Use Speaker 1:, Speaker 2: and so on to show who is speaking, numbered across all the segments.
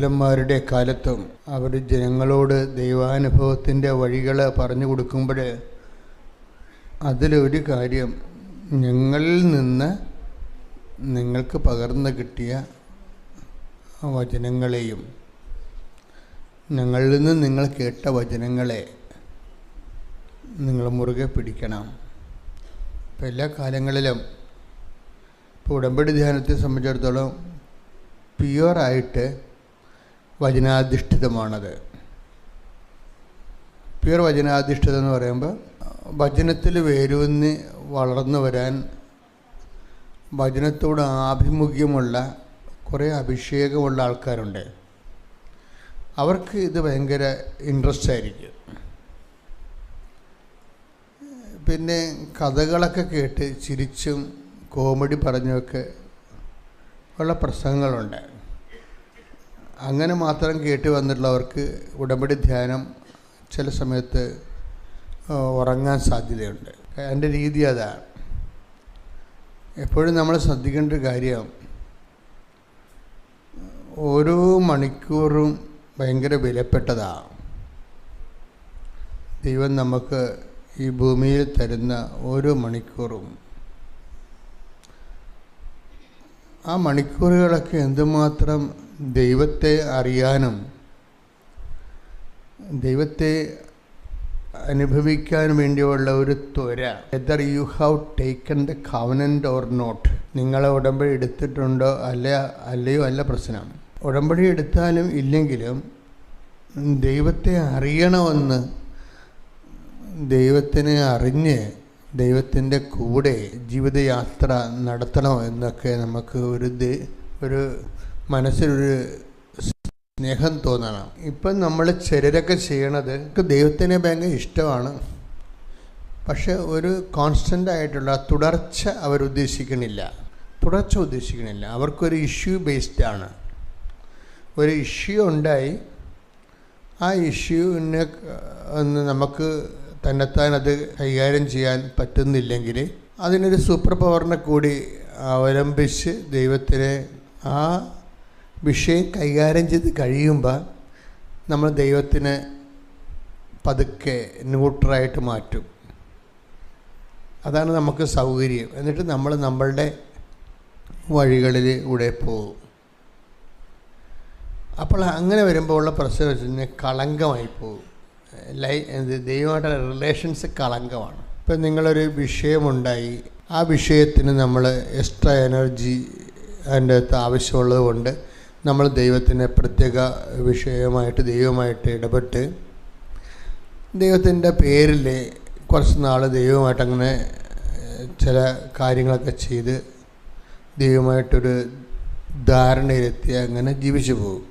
Speaker 1: ന്മാരുടെ കാലത്തും അവർ ജനങ്ങളോട് ദൈവാനുഭവത്തിൻ്റെ വഴികൾ പറഞ്ഞു കൊടുക്കുമ്പോൾ അതിലൊരു കാര്യം, ഞങ്ങളിൽ നിന്ന് നിങ്ങൾക്ക് പകർന്നു കിട്ടിയ വചനങ്ങളെയും ഞങ്ങളിൽ നിന്ന് നിങ്ങൾ കേട്ട വചനങ്ങളെ നിങ്ങൾ മുറുകെ പിടിക്കണം. ഇപ്പം എല്ലാ കാലങ്ങളിലും ഇപ്പോൾ ഉടമ്പടി ധ്യാനത്തെ സംബന്ധിച്ചിടത്തോളം പ്യുവറായിട്ട് വചനാധിഷ്ഠിതമാണത്. പ്യുവർ വചനാധിഷ്ഠിതം എന്ന് പറയുമ്പോൾ വചനത്തിൽ വേരൂന്നി വളർന്നു വരാൻ വചനത്തോട് ആഭിമുഖ്യമുള്ള കുറേ അഭിഷേകമുള്ള ആൾക്കാരുണ്ട്. അവർക്ക് ഇത് ഭയങ്കര ഇൻട്രസ്റ്റ് ആയിരിക്കും. പിന്നെ കഥകളൊക്കെ കേട്ട് ചിരിച്ചും കോമഡി പറഞ്ഞുമൊക്കെ ഉള്ള പ്രസംഗങ്ങളുണ്ട്. അങ്ങനെ മാത്രം കേട്ട് വന്നിട്ടുള്ളവർക്ക് ഉടമ്പടി ധ്യാനം ചില സമയത്ത് ഉറങ്ങാൻ സാധ്യതയുണ്ട്. എൻ്റെ രീതി അതാണ്. എപ്പോഴും നമ്മൾ ശ്രദ്ധിക്കേണ്ട ഒരു കാര്യം, ഓരോ മണിക്കൂറും ഭയങ്കര വിലപ്പെട്ടതാണ്. ദൈവം നമുക്ക് ഈ ഭൂമിയിൽ തരുന്ന ഓരോ മണിക്കൂറും, ആ മണിക്കൂറുകളൊക്കെ എന്തുമാത്രം ദൈവത്തെ അറിയാനും ദൈവത്തെ അനുഭവിക്കാൻ വേണ്ടിയുള്ള ഒരു ത്വര. Whether you have taken the covenant or not, നിങ്ങൾ ഉടമ്പടി എടുത്തിട്ടുണ്ടോ അല്ലയോ അല്ല പ്രശ്നം. ഉടമ്പടി എടുത്താലും ഇല്ലെങ്കിലും ദൈവത്തെ അറിയണമെന്ന്, ദൈവത്തിനെ അറിഞ്ഞ് ദൈവത്തിൻ്റെ കൂടെ ജീവിതയാത്ര നടത്തണം എന്നൊക്കെ നമുക്ക് ഒരു മനസ്സിലൊരു സ്നേഹം തോന്നണം. ഇപ്പം നമ്മൾ ചിലരൊക്കെ ചെയ്യണത് ദൈവത്തിനെ ഭയങ്കര ഇഷ്ടമാണ്, പക്ഷെ ഒരു കോൺസ്റ്റൻ്റ് ആയിട്ടുള്ള തുടർച്ച ഉദ്ദേശിക്കണില്ല. അവർക്കൊരു ഇഷ്യൂ ബേസ്ഡ് ആണ്. ഒരു ഇഷ്യൂ ഉണ്ടായി, ആ ഇഷ്യൂവിനെ നമുക്ക് തന്നെത്താൻ അത് കൈകാര്യം ചെയ്യാൻ പറ്റുന്നില്ലെങ്കിൽ അതിനൊരു സൂപ്പർ പവറിനെ കൂടി അവലംബിച്ച് ദൈവത്തിനെ ആ വിഷയം കൈകാര്യം ചെയ്ത് കഴിയുമ്പോൾ നമ്മൾ ദൈവത്തിനെ പതുക്കെ ന്യൂട്രലായിട്ട് മാറ്റും. അതാണ് നമുക്ക് സൗകര്യം. എന്നിട്ട് നമ്മൾ നമ്മളുടെ വഴികളിലൂടെ പോകും. അപ്പോൾ അങ്ങനെ വരുമ്പോൾ ഉള്ള പ്രശ്നം വെച്ച് കഴിഞ്ഞാൽ കളങ്കമായി പോകും. ദൈവമായിട്ടുള്ള റിലേഷൻസ് കളങ്കമാണ്. ഇപ്പം നിങ്ങളൊരു വിഷയമുണ്ടായി, ആ വിഷയത്തിന് നമ്മൾ എക്സ്ട്രാ എനർജി അതിൻ്റെ അകത്ത് ആവശ്യമുള്ളത് കൊണ്ട് നമ്മൾ ദൈവത്തിനെ പ്രത്യേക വിഷയമായിട്ട് ദൈവമായിട്ട് ഇടപെട്ട് ദൈവത്തിൻ്റെ പേരിൽ കുറച്ച് നാൾ ദൈവമായിട്ടങ്ങനെ ചില കാര്യങ്ങളൊക്കെ ചെയ്ത് ദൈവമായിട്ടൊരു ധാരണയിലെത്തി അങ്ങനെ ജീവിച്ചു പോകും.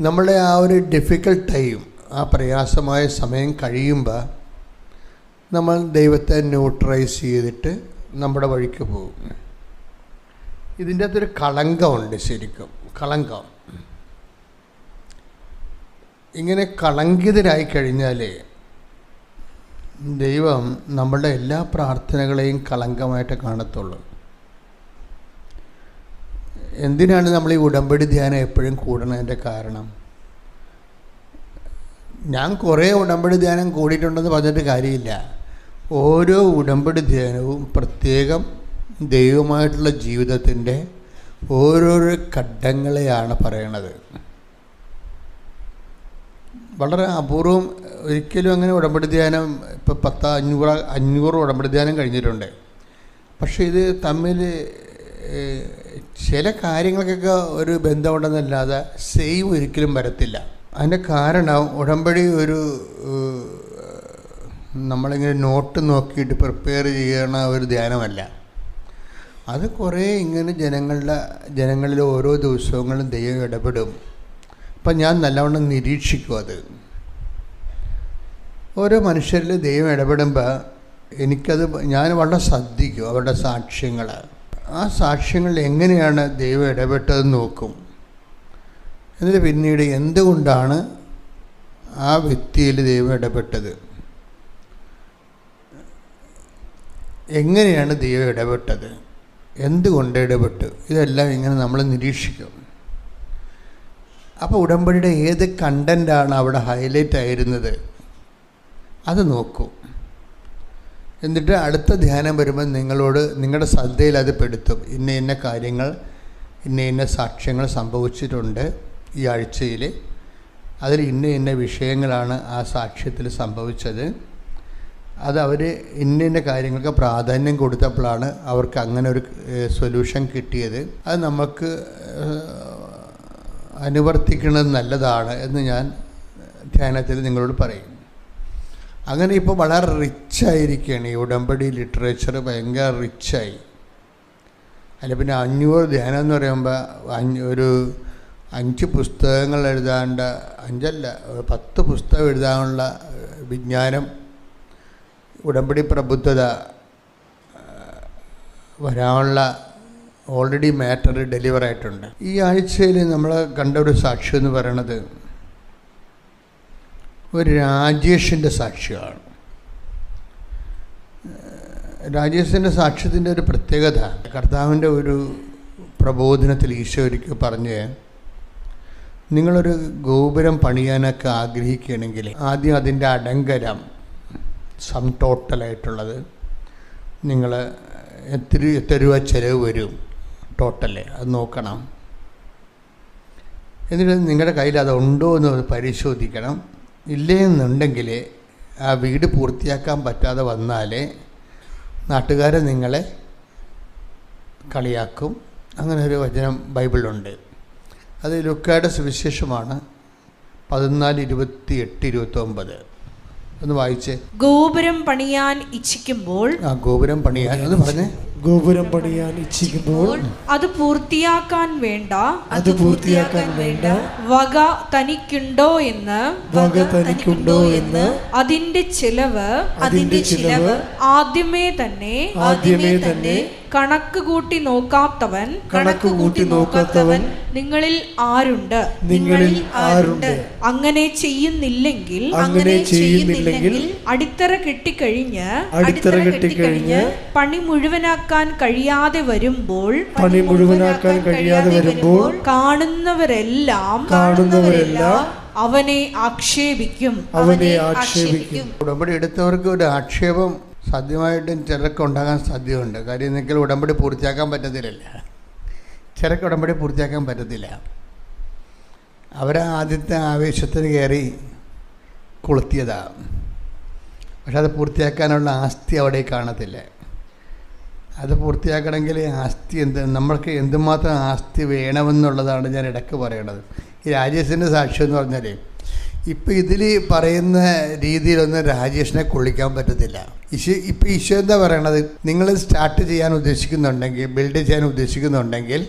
Speaker 1: നമ്മളുടെ ആ ഒരു ഡിഫിക്കൽട്ട് ടൈം, ആ പ്രയാസമായ സമയം കഴിയുമ്പോൾ നമ്മൾ ദൈവത്തെ ന്യൂട്രലൈസ് ചെയ്തിട്ട് നമ്മുടെ വഴിക്ക് പോകും. ഇതിൻ്റെ അകത്തൊരു കളങ്കമുണ്ട്. ശരിക്കും കളങ്കം. ഇങ്ങനെ കളങ്കിതരായി കഴിഞ്ഞാൽ ദൈവം നമ്മളുടെ എല്ലാ പ്രാർത്ഥനകളെയും കളങ്കമായിട്ട് കാണത്തുള്ളൂ. എന്തിനാണ് നമ്മൾ ഈ ഉടമ്പടി ധ്യാനം എപ്പോഴും കൂടണതിൻ്റെ കാരണം? ഞാൻ കുറേ ഉടമ്പടി ധ്യാനം കൂടിയിട്ടുണ്ടെന്ന് പറഞ്ഞിട്ട് കാര്യമില്ല. ഓരോ ഉടമ്പടി ധ്യാനവും പ്രത്യേകം ദൈവമായിട്ടുള്ള ജീവിതത്തിൻ്റെ ഓരോരോ ഘട്ടങ്ങളെയാണ് പറയണത്. വളരെ അപൂർവം, ഒരിക്കലും അങ്ങനെ ഉടമ്പടി ധ്യാനം ഇപ്പോൾ 500 ഉടമ്പടി ധ്യാനം കഴിഞ്ഞിട്ടുണ്ട്. പക്ഷേ ഇത് തമ്മിൽ ചില കാര്യങ്ങൾക്കൊക്കെ ഒരു ബന്ധമുണ്ടെന്നല്ലാതെ സെയിം ഒരിക്കലും വരത്തില്ല. അതിൻ്റെ കാരണം ഉടമ്പടി നമ്മളിങ്ങനെ നോട്ട് നോക്കിയിട്ട് പ്രിപ്പയർ ചെയ്യണ ഒരു ധ്യാനമല്ല. അത് കുറേ ഇങ്ങനെ ജനങ്ങളിൽ ഓരോ ദിവസങ്ങളും ദൈവം ഇടപെടും. അപ്പം ഞാൻ നല്ലവണ്ണം നിരീക്ഷിക്കും. അത് ഓരോ മനുഷ്യരിൽ ദൈവം ഇടപെടുമ്പോൾ ഞാൻ വളരെ ശ്രദ്ധിക്കും അവരുടെ സാക്ഷ്യങ്ങൾ. ആ സാക്ഷ്യങ്ങളിൽ എങ്ങനെയാണ് ദൈവം ഇടപെട്ടതെന്ന് നോക്കും. എന്നിട്ട് പിന്നീട് എന്തുകൊണ്ടാണ് ആ വ്യക്തിയിൽ ദൈവം ഇടപെട്ടത്, എങ്ങനെയാണ് ദൈവം ഇടപെട്ടത്, എന്തുകൊണ്ട് ഇടപെട്ടു, ഇതെല്ലാം ഇങ്ങനെ നമ്മൾ നിരീക്ഷിക്കും. അപ്പോൾ ഉടമ്പടിയുടെ ഏത് കണ്ടൻ്റാണ് അവിടെ ഹൈലൈറ്റ് ആയിരുന്നത് അത് നോക്കൂ. എന്നിട്ട് അടുത്ത ധ്യാനം വരുമ്പോൾ നിങ്ങളുടെ ശ്രദ്ധയിൽ അത് പെടുത്തും. ഇന്ന കാര്യങ്ങൾ ഇന്ന സാക്ഷ്യങ്ങൾ സംഭവിച്ചിട്ടുണ്ട് ഈ ആഴ്ചയിൽ. അതിൽ ഇന്ന വിഷയങ്ങളാണ് ആ സാക്ഷ്യത്തിൽ സംഭവിച്ചത്. അത് അവർ ഇന്ന കാര്യങ്ങൾക്ക് പ്രാധാന്യം കൊടുത്തപ്പോഴാണ് അവർക്ക് അങ്ങനെ ഒരു സൊല്യൂഷൻ കിട്ടിയത്. അത് നമുക്ക് അനുവർത്തിക്കുന്നത് നല്ലതാണ് എന്ന് ഞാൻ ധ്യാനത്തിൽ നിങ്ങളോട് പറയും. അങ്ങനെ ഇപ്പോൾ വളരെ റിച്ചായിരിക്കുകയാണ് ഈ ഉടമ്പടി ലിറ്ററേച്ചർ, ഭയങ്കര റിച്ചായി. അല്ല പിന്നെ 500 ധ്യാനം എന്ന് പറയുമ്പോൾ ഒരു 5 പുസ്തകങ്ങൾ എഴുതാണ്ട, 10 പുസ്തകം എഴുതാനുള്ള വിജ്ഞാനം, ഉടമ്പടി പ്രബുദ്ധത വരാനുള്ള ഓൾറെഡി മാറ്റർ ഡെലിവർ ആയിട്ടുണ്ട്. ഈ ആഴ്ചയിൽ നമ്മൾ കണ്ട ഒരു സാക്ഷ്യം എന്ന് പറയണത് ഒരു രാജേഷിൻ്റെ സാക്ഷ്യമാണ്. രാജേഷിൻ്റെ സാക്ഷ്യത്തിൻ്റെ ഒരു പ്രത്യേകത, കർത്താവിൻ്റെ ഒരു പ്രബോധനത്തിൽ ഈശോ ഒരിക്കൽ പറഞ്ഞ്, നിങ്ങളൊരു ഗോപുരം പണിയാനൊക്കെ ആഗ്രഹിക്കുകയാണെങ്കിൽ ആദ്യം അതിൻ്റെ അടങ്കരം സം ടോട്ടലായിട്ടുള്ളത് നിങ്ങൾ എത്ര രൂപ ചിലവ് വരും ടോട്ടല് അത് നോക്കണം. എന്നിട്ട് നിങ്ങളുടെ കയ്യിൽ അതുണ്ടോ എന്ന് പരിശോധിക്കണം. ഇല്ലെന്നുണ്ടെങ്കിൽ ആ വീട് പൂർത്തിയാക്കാൻ പറ്റാതെ വന്നാൽ നാട്ടുകാരെ നിങ്ങളെ കളിയാക്കും. അങ്ങനെ ഒരു വചനം ബൈബിളിലുണ്ട്. അത് ലൂക്കായുടെ സുവിശേഷമാണ് 14:28-29. ഒന്ന് വായിച്ചേ.
Speaker 2: ഗോപുരം പണിയാൻ ഇച്ഛിക്കുമ്പോൾ
Speaker 1: ഗോപുരം പണിയാൻ ഒന്ന് പറഞ്ഞേ.
Speaker 3: ഗോപുരം പണിയാൻ ഇച്ഛിക്കുമ്പോൾ
Speaker 2: അത് പൂർത്തിയാക്കാൻ വേണ്ട വക തനിക്കുണ്ടോ എന്ന് അതിന്റെ ചിലവ് ആദ്യമേ തന്നെ കണക്ക് കൂട്ടി നോക്കാത്തവൻ നിങ്ങളിൽ ആരുണ്ട്? അങ്ങനെ ചെയ്യുന്നില്ലെങ്കിൽ അടിത്തറ കെട്ടിക്കഴിഞ്ഞ് പണി മുഴുവനാക്കാൻ കഴിയാതെ വരുമ്പോൾ കാണുന്നവരെല്ലാം അവനെ ആക്ഷേപിക്കും.
Speaker 1: ഉടമ്പടി എടുത്തവർക്ക് ഒരു ആക്ഷേപം സാധ്യമായിട്ടും ചിലർക്ക് ഉണ്ടാകാൻ സാധ്യതയുണ്ട്. കാര്യം എന്തെങ്കിലും ഉടമ്പടി പൂർത്തിയാക്കാൻ പറ്റത്തില്ല. ചിലർക്ക് ഉടമ്പടി പൂർത്തിയാക്കാൻ പറ്റത്തില്ല. ആദ്യത്തെ ആവേശത്തിന് കയറി കൊളുത്തിയതാണ്. പക്ഷെ അത് പൂർത്തിയാക്കാനുള്ള ആസ്തി അവിടെ കാണത്തില്ല. അത് പൂർത്തിയാക്കണമെങ്കിൽ ആസ്തി നമ്മൾക്ക് എന്തുമാത്രം ആസ്തി വേണമെന്നുള്ളതാണ് ഞാൻ ഇടയ്ക്ക് പറയണത്. ഈ രാജേഷിൻ്റെ സാക്ഷ്യം എന്ന് പറഞ്ഞാൽ ഇപ്പം ഇതിൽ പറയുന്ന രീതിയിലൊന്നും രാജേഷിനെ കൊള്ളിക്കാൻ പറ്റത്തില്ല. ഇപ്പം ഈശോ എന്താ പറയണത്? നിങ്ങൾ സ്റ്റാർട്ട് ചെയ്യാൻ ഉദ്ദേശിക്കുന്നുണ്ടെങ്കിൽ, ബിൽഡ് ചെയ്യാൻ ഉദ്ദേശിക്കുന്നുണ്ടെങ്കിൽ,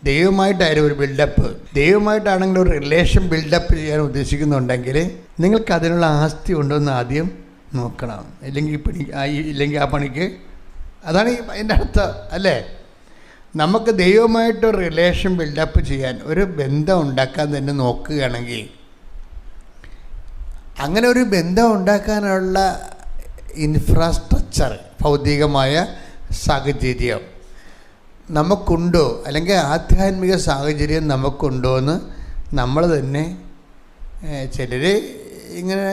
Speaker 1: ദൈവമായിട്ടായാലും ഒരു ബിൽഡപ്പ്, ദൈവമായിട്ടാണെങ്കിൽ ഒരു റിലേഷൻ ബിൽഡപ്പ് ചെയ്യാൻ ഉദ്ദേശിക്കുന്നുണ്ടെങ്കിൽ നിങ്ങൾക്ക് അതിനുള്ള ആസ്തി ഉണ്ടോയെന്ന് ആദ്യം നോക്കണം. ഇല്ലെങ്കിൽ ആ പണിക്ക് അതാണ് അതിൻ്റെ അർത്ഥം അല്ലേ? നമുക്ക് ദൈവമായിട്ടൊരു റിലേഷൻ ബിൽഡപ്പ് ചെയ്യാൻ, ഒരു ബന്ധം ഉണ്ടാക്കാൻ തന്നെ നോക്കുകയാണെങ്കിൽ, അങ്ങനെ ഒരു ബന്ധം ഉണ്ടാക്കാനുള്ള ഇൻഫ്രാസ്ട്രക്ചർ, ഭൗതികമായ സാഹചര്യം നമുക്കുണ്ടോ, അല്ലെങ്കിൽ ആധ്യാത്മിക സാഹചര്യം നമുക്കുണ്ടോ എന്ന് നമ്മൾ തന്നെ ചിലർ ഇങ്ങനെ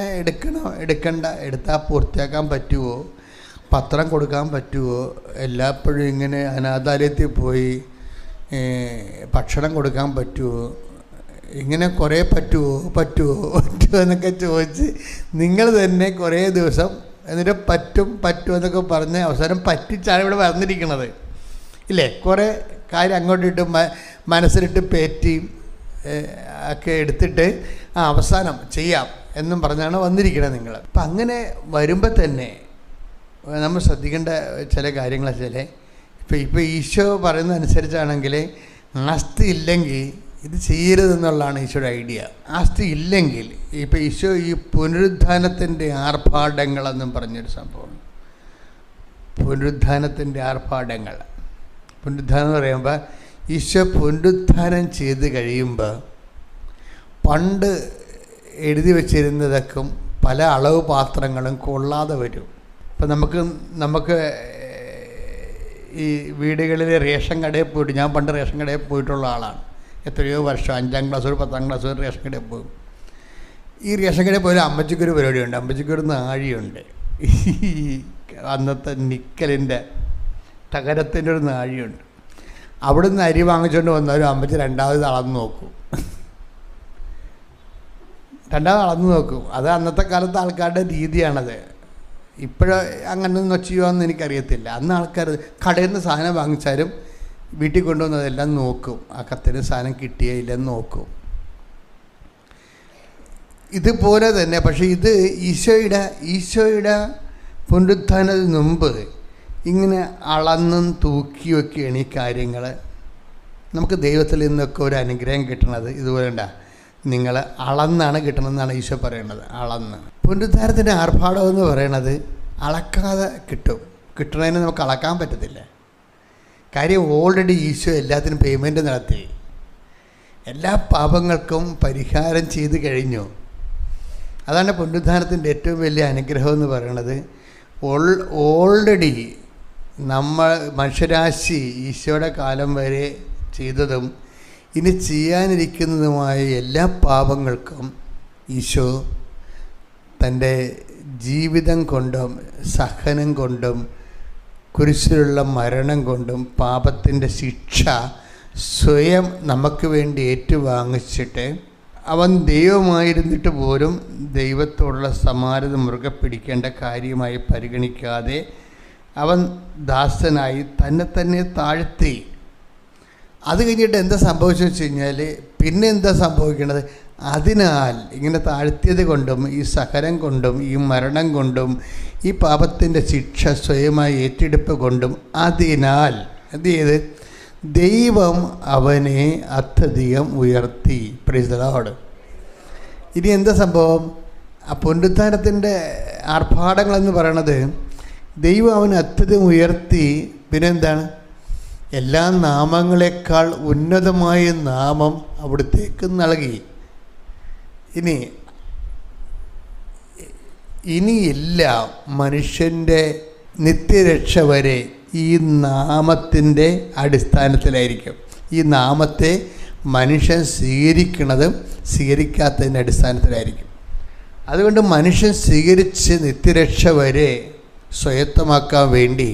Speaker 1: എടുത്താൽ പൂർത്തിയാക്കാൻ പറ്റുമോ, പത്രം കൊടുക്കാൻ പറ്റുമോ, എല്ലാപ്പോഴും ഇങ്ങനെ അനാഥാലയത്തിൽ പോയി ഭക്ഷണം കൊടുക്കാൻ പറ്റുമോ, ഇങ്ങനെ കുറേ പറ്റുമോ എന്നൊക്കെ ചോദിച്ച് നിങ്ങൾ തന്നെ കുറേ ദിവസം എന്നിട്ട് പറ്റും എന്നൊക്കെ പറഞ്ഞ് അവസാനം പറ്റിച്ചാണ് ഇവിടെ വന്നിരിക്കുന്നത് ഇല്ലേ? കുറേ കാര്യം അങ്ങോട്ടിട്ട് മനസ്സിലിട്ട് പേറ്റിയും ഒക്കെ എടുത്തിട്ട് അവസാനം ചെയ്യാം എന്നും പറഞ്ഞാണ് വന്നിരിക്കുന്നത് നിങ്ങൾ. അപ്പം അങ്ങനെ വരുമ്പോൾ തന്നെ നമ്മൾ ശ്രദ്ധിക്കേണ്ട ചില കാര്യങ്ങൾ വെച്ചാൽ, ഇപ്പോൾ ഈശോ പറയുന്ന അനുസരിച്ചാണെങ്കിൽ ആസ്തി ഇല്ലെങ്കിൽ ഇത് ചെയ്യരുതെന്നുള്ളതാണ് ഈശോയുടെ ഐഡിയ. ആസ്തി ഇല്ലെങ്കിൽ ഇപ്പോൾ ഈശോ ഈ പുനരുത്ഥാനത്തിൻ്റെ ആർഭാടങ്ങളെന്നും പറഞ്ഞൊരു സംഭവം, പുനരുത്ഥാനത്തിൻ്റെ ആർഭാടങ്ങൾ. പുനരുത്ഥാനം എന്ന് പറയുമ്പോൾ ഈശോ പുനരുത്ഥാനം ചെയ്ത് കഴിയുമ്പോൾ പണ്ട് എഴുതി വച്ചിരുന്നതൊക്കെ പല അളവ് പാത്രങ്ങളും കൊള്ളാതെ വരും. ഇപ്പം നമുക്ക് ഈ വീടുകളിൽ റേഷൻ കടയിൽ പോയിട്ട്, ഞാൻ പണ്ട് റേഷൻ കടയിൽ പോയിട്ടുള്ള ആളാണ്, എത്രയോ വർഷം 5ാം ക്ലാസ് 10ാം ക്ലാസ് റേഷൻ കടയിൽ പോകും. ഈ റേഷൻ കടയിൽ പോയാൽ അമ്മച്ചിക്കൊരു പരിപാടിയുണ്ട്. അമ്മച്ചിക്കൊരു നാഴിയുണ്ട്. അന്നത്തെ നിക്കലിൻ്റെ തകരത്തിൻ്റെ ഒരു നാഴിയുണ്ട്. അവിടുന്ന് അരി വാങ്ങിച്ചുകൊണ്ട് വന്നാലും അമ്മച്ചി രണ്ടാമത് അളന്ന് നോക്കും. അത് അന്നത്തെ കാലത്തെ ആൾക്കാരുടെ രീതിയാണത്. ഇപ്പോഴും അങ്ങനെ ചെയ്യുമോയെന്ന് എനിക്കറിയത്തില്ല. അന്ന് ആൾക്കാർ കടയിൽ നിന്ന് സാധനം വാങ്ങിച്ചാലും വീട്ടിൽ കൊണ്ടുവന്നതെല്ലാം നോക്കും. ആ കത്തിന് സാധനം കിട്ടിയേ ഇല്ലെന്ന് നോക്കും. ഇതുപോലെ തന്നെ. പക്ഷേ ഇത് ഈശോയുടെ പുനരുത്ഥാനത്തിന് മുമ്പ് ഇങ്ങനെ അളന്നും തൂക്കിയൊക്കെയാണ് ഈ കാര്യങ്ങൾ. നമുക്ക് ദൈവത്തിൽ നിന്നൊക്കെ ഒരു അനുഗ്രഹം കിട്ടണത് ഇതുപോലെ നിങ്ങൾ അളന്നാണ് കിട്ടണമെന്നാണ് ഈശോ പറയണത്. അളന്ന്. പുനരുദ്ധാനത്തിൻ്റെ ആർഭാടം എന്ന് പറയണത് അളക്കാതെ കിട്ടണതിന് നമുക്ക് അളക്കാൻ പറ്റത്തില്ല. കാര്യം ഓൾറെഡി ഈശോ എല്ലാത്തിനും പേയ്മെൻറ്റ് നടത്തി. എല്ലാ പാപങ്ങൾക്കും പരിഹാരം ചെയ്ത് കഴിഞ്ഞു. അതാണ് പുനരുദ്ധാനത്തിൻ്റെ ഏറ്റവും വലിയ അനുഗ്രഹം എന്ന് പറയുന്നത്. ഓൾറെഡി മനുഷ്യരാശി ഈശോയുടെ കാലം വരെ ചെയ്തതും ഇനി ചെയ്യാനിരിക്കുന്നതുമായ എല്ലാ പാപങ്ങൾക്കും ഈശോ തൻ്റെ ജീവിതം കൊണ്ടും സഹനം കൊണ്ടും കുരിശിലുള്ള മരണം കൊണ്ടും പാപത്തിൻ്റെ ശിക്ഷ സ്വയം നമുക്ക് വേണ്ടി ഏറ്റുവാങ്ങിച്ചിട്ട് അവൻ ദൈവമായിരുന്നിട്ട് പോലും ദൈവത്തോടുള്ള സമാനത മുറുകെ പിടിക്കേണ്ട കാര്യമായി പരിഗണിക്കാതെ അവൻ ദാസനായി തന്നെ താഴ്ത്തി. അത് കഴിഞ്ഞിട്ട് എന്താ സംഭവിച്ചെന്ന് വെച്ച് കഴിഞ്ഞാൽ പിന്നെ എന്താ സംഭവിക്കണത്? അതിനാൽ ഇങ്ങനെ താഴ്ത്തിയത് കൊണ്ടും ഈ സഹനം കൊണ്ടും ഈ മരണം കൊണ്ടും ഈ പാപത്തിൻ്റെ ശിക്ഷ സ്വയമായി ഏറ്റെടുപ്പ് കൊണ്ടും അതിനാൽ എന്ത് ചെയ്ത് ദൈവം അവനെ അത്യധികം ഉയർത്തി. Praise the Lord. ഇനി എന്താ സംഭവം? ആ പുനരുത്ഥാനത്തിൻ്റെ ആർഭാടങ്ങളെന്ന് പറയണത് ദൈവം അവനെ അത്യധികം ഉയർത്തി. പിന്നെന്താണ്? എല്ലാ നാമങ്ങളെക്കാൾ ഉന്നതമായ നാമം അവിടത്തേക്ക് നൽകി. ഇനിയെല്ലാം മനുഷ്യൻ്റെ നിത്യരക്ഷ വരെ ഈ നാമത്തിൻ്റെ അടിസ്ഥാനത്തിലായിരിക്കും. ഈ നാമത്തെ മനുഷ്യൻ സ്വീകരിക്കുന്നതും സ്വീകരിക്കാത്തതിൻ്റെ അടിസ്ഥാനത്തിലായിരിക്കും. അതുകൊണ്ട് മനുഷ്യൻ സ്വീകരിച്ച് നിത്യരക്ഷ വരെ സ്വയത്തമാക്കാൻ വേണ്ടി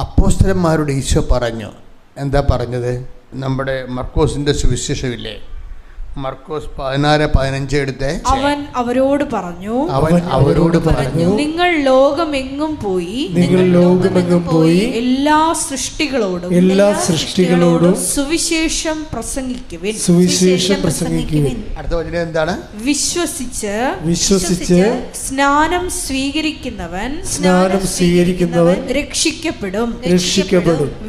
Speaker 1: അപ്പോസ്തലന്മാരോട് ഈശോ പറഞ്ഞു. എന്താ പറഞ്ഞത്? നമ്മുടെ മർക്കോസിൻ്റെ സുവിശേഷമില്ലേ, മർക്കോസ് 16:15 എടുത്ത്
Speaker 2: അവൻ അവരോട് പറഞ്ഞു നിങ്ങൾ ലോകമെങ്ങും പോയി എല്ലാ സൃഷ്ടികളോടും സുവിശേഷം പ്രസംഗിക്കുവിൻ.
Speaker 1: അടുത്ത വചനം എന്താണ്?
Speaker 2: വിശ്വസിച്ച് സ്നാനം സ്വീകരിക്കുന്നവൻ രക്ഷിക്കപ്പെടും.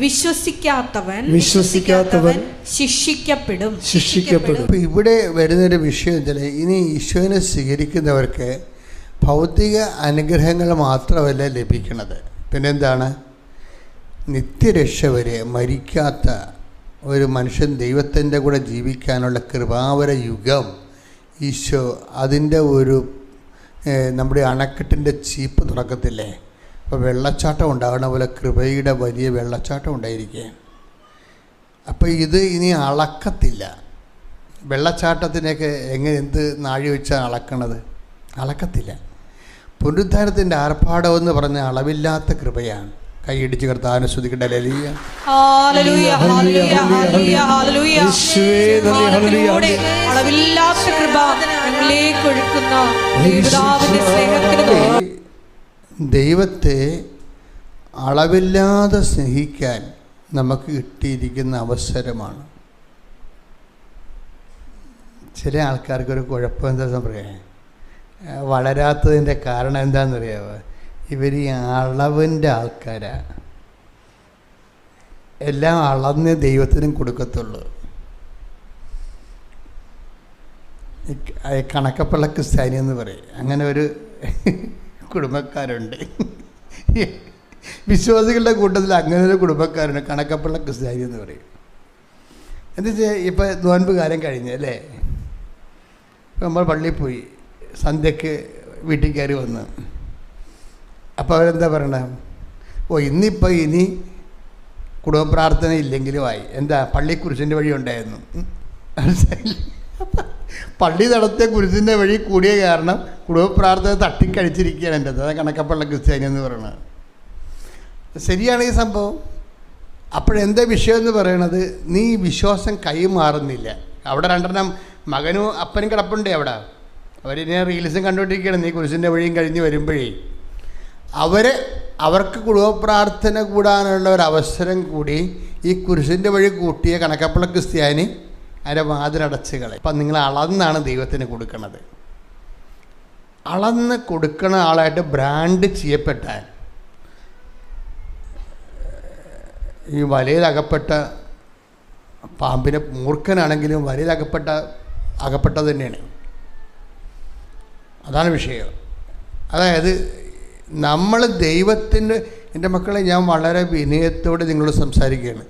Speaker 2: വിശ്വസിക്കാത്തവൻ ശിക്ഷിക്കപ്പെടും.
Speaker 1: ഇവിടെ വരുന്നൊരു വിഷയം വെച്ചാൽ ഇനി ഈശോനെ സ്വീകരിക്കുന്നവർക്ക് ഭൗതിക അനുഗ്രഹങ്ങൾ മാത്രമല്ല ലഭിക്കുന്നത്, പിന്നെന്താണ്? നിത്യരക്ഷ വരെ മരിക്കാത്ത ഒരു മനുഷ്യൻ ദൈവത്തിൻ്റെ കൂടെ ജീവിക്കാനുള്ള കൃപാവര യുഗം ഈശോ അതിൻ്റെ ഒരു നമ്മുടെ അണക്കെട്ടിൻ്റെ ചീപ്പ് തുറക്കത്തില്ലേ, അപ്പോൾ വെള്ളച്ചാട്ടം ഉണ്ടാകണ പോലെ കൃപയുടെ വലിയ വെള്ളച്ചാട്ടം ഉണ്ടായിരിക്കുകയാണ്. അപ്പോൾ ഇത് ഇനി അളക്കത്തില്ല. വെള്ളച്ചാട്ടത്തിനൊക്കെ എന്ത് നാഴി വെച്ചാൽ അളക്കണത്? അളക്കത്തില്ല. പുനരുദ്ധാനത്തിൻ്റെ ആർഭാടമെന്ന് പറഞ്ഞ അളവില്ലാത്ത കൃപയാണ്. കൈയിടിച്ച് കർത്താവിനെ സ്തുതിക്കട്ടെ. ഹല്ലേലൂയ. ദൈവത്തെ അളവില്ലാതെ സ്നേഹിക്കാൻ നമുക്ക് കിട്ടിയിരിക്കുന്ന അവസരമാണ്. ചില ആൾക്കാർക്കൊരു കുഴപ്പം എന്താണെന്ന് പറയാം, വളരാത്തതിൻ്റെ കാരണം എന്താണെന്നറിയാമോ? ഇവർ ഈ അളവിൻ്റെ ആൾക്കാരാണ്. എല്ലാം അളന്ന് ദൈവത്തിനും കൊടുക്കത്തുള്ളൂ. കണക്കപ്പള്ള ക്രിസ്ത്യാനി എന്ന് പറയും. അങ്ങനെ ഒരു കുടുംബക്കാരുണ്ട്. വിശ്വാസികളുടെ കൂട്ടത്തിൽ അങ്ങനെ ഒരു കുടുംബക്കാരുണ്ട്, കണക്കപ്പള്ള ക്രിസ്ത്യാനി എന്ന് പറയും. എന്താ വെച്ചാൽ ഇപ്പോൾ നോൻപ് കാലം കഴിഞ്ഞ് അല്ലേ, ഇപ്പം നമ്മൾ പള്ളിയിൽ പോയി സന്ധ്യക്ക് വീട്ടിൽ കയറി വന്ന്, അപ്പോൾ അവരെന്താ പറയണേ? ഇനി കുടുംബ പ്രാർത്ഥന ഇല്ലെങ്കിലും ആയി. എന്താ, പള്ളിക്കുരിശിൻ്റെ വഴി ഉണ്ടായിരുന്നു. പള്ളി നടത്തിയ കുരിശിൻ്റെ വഴി കൂടിയ കാരണം കുടുംബ പ്രാർത്ഥന തട്ടിക്കഴിച്ചിരിക്കുകയാണ് എൻ്റെ അത് കണക്കപ്പള്ള ക്രിസ്ത്യാനി എന്ന് പറയുന്നത്. ശരിയാണ് ഈ സംഭവം. അപ്പോഴെന്താ വിഷയം എന്ന് പറയണത്, നീ വിശ്വാസം കൈമാറുന്നില്ല. അവിടെ രണ്ടെണ്ണം മകനും അപ്പനും കിടപ്പുണ്ടേ അവിടെ, അവരിനെ റീൽസും കണ്ടുകൊണ്ടിരിക്കുകയാണ്. നീ കുരിശിൻ്റെ വഴിയും കഴിഞ്ഞ് വരുമ്പോഴേ അവർക്ക് കുടുംബ പ്രാർത്ഥന കൂടാനുള്ള ഒരവസരം കൂടി ഈ കുരിശിൻ്റെ വഴി കൂട്ടിയ കണക്കപ്പള്ള ക്രിസ്ത്യാനി അതിൻ്റെ വാതിലടച്ചുകളെ. അപ്പം നിങ്ങൾ അളന്നാണ് ദൈവത്തിന് കൊടുക്കുന്നത്. അളന്ന് കൊടുക്കണ ആളായിട്ട് ബ്രാൻഡ് ചെയ്യപ്പെട്ടാൽ ഈ വലയിലകപ്പെട്ട പാമ്പിനെ മൂർഖനാണെങ്കിലും വലയിലകപ്പെട്ടത് തന്നെയാണ്. അതാണ് വിഷയം. അതായത് നമ്മൾ ദൈവത്തിൻ്റെ, എൻ്റെ മക്കളെ ഞാൻ വളരെ വിനയത്തോടെ നിങ്ങളോട് സംസാരിക്കുകയാണ്,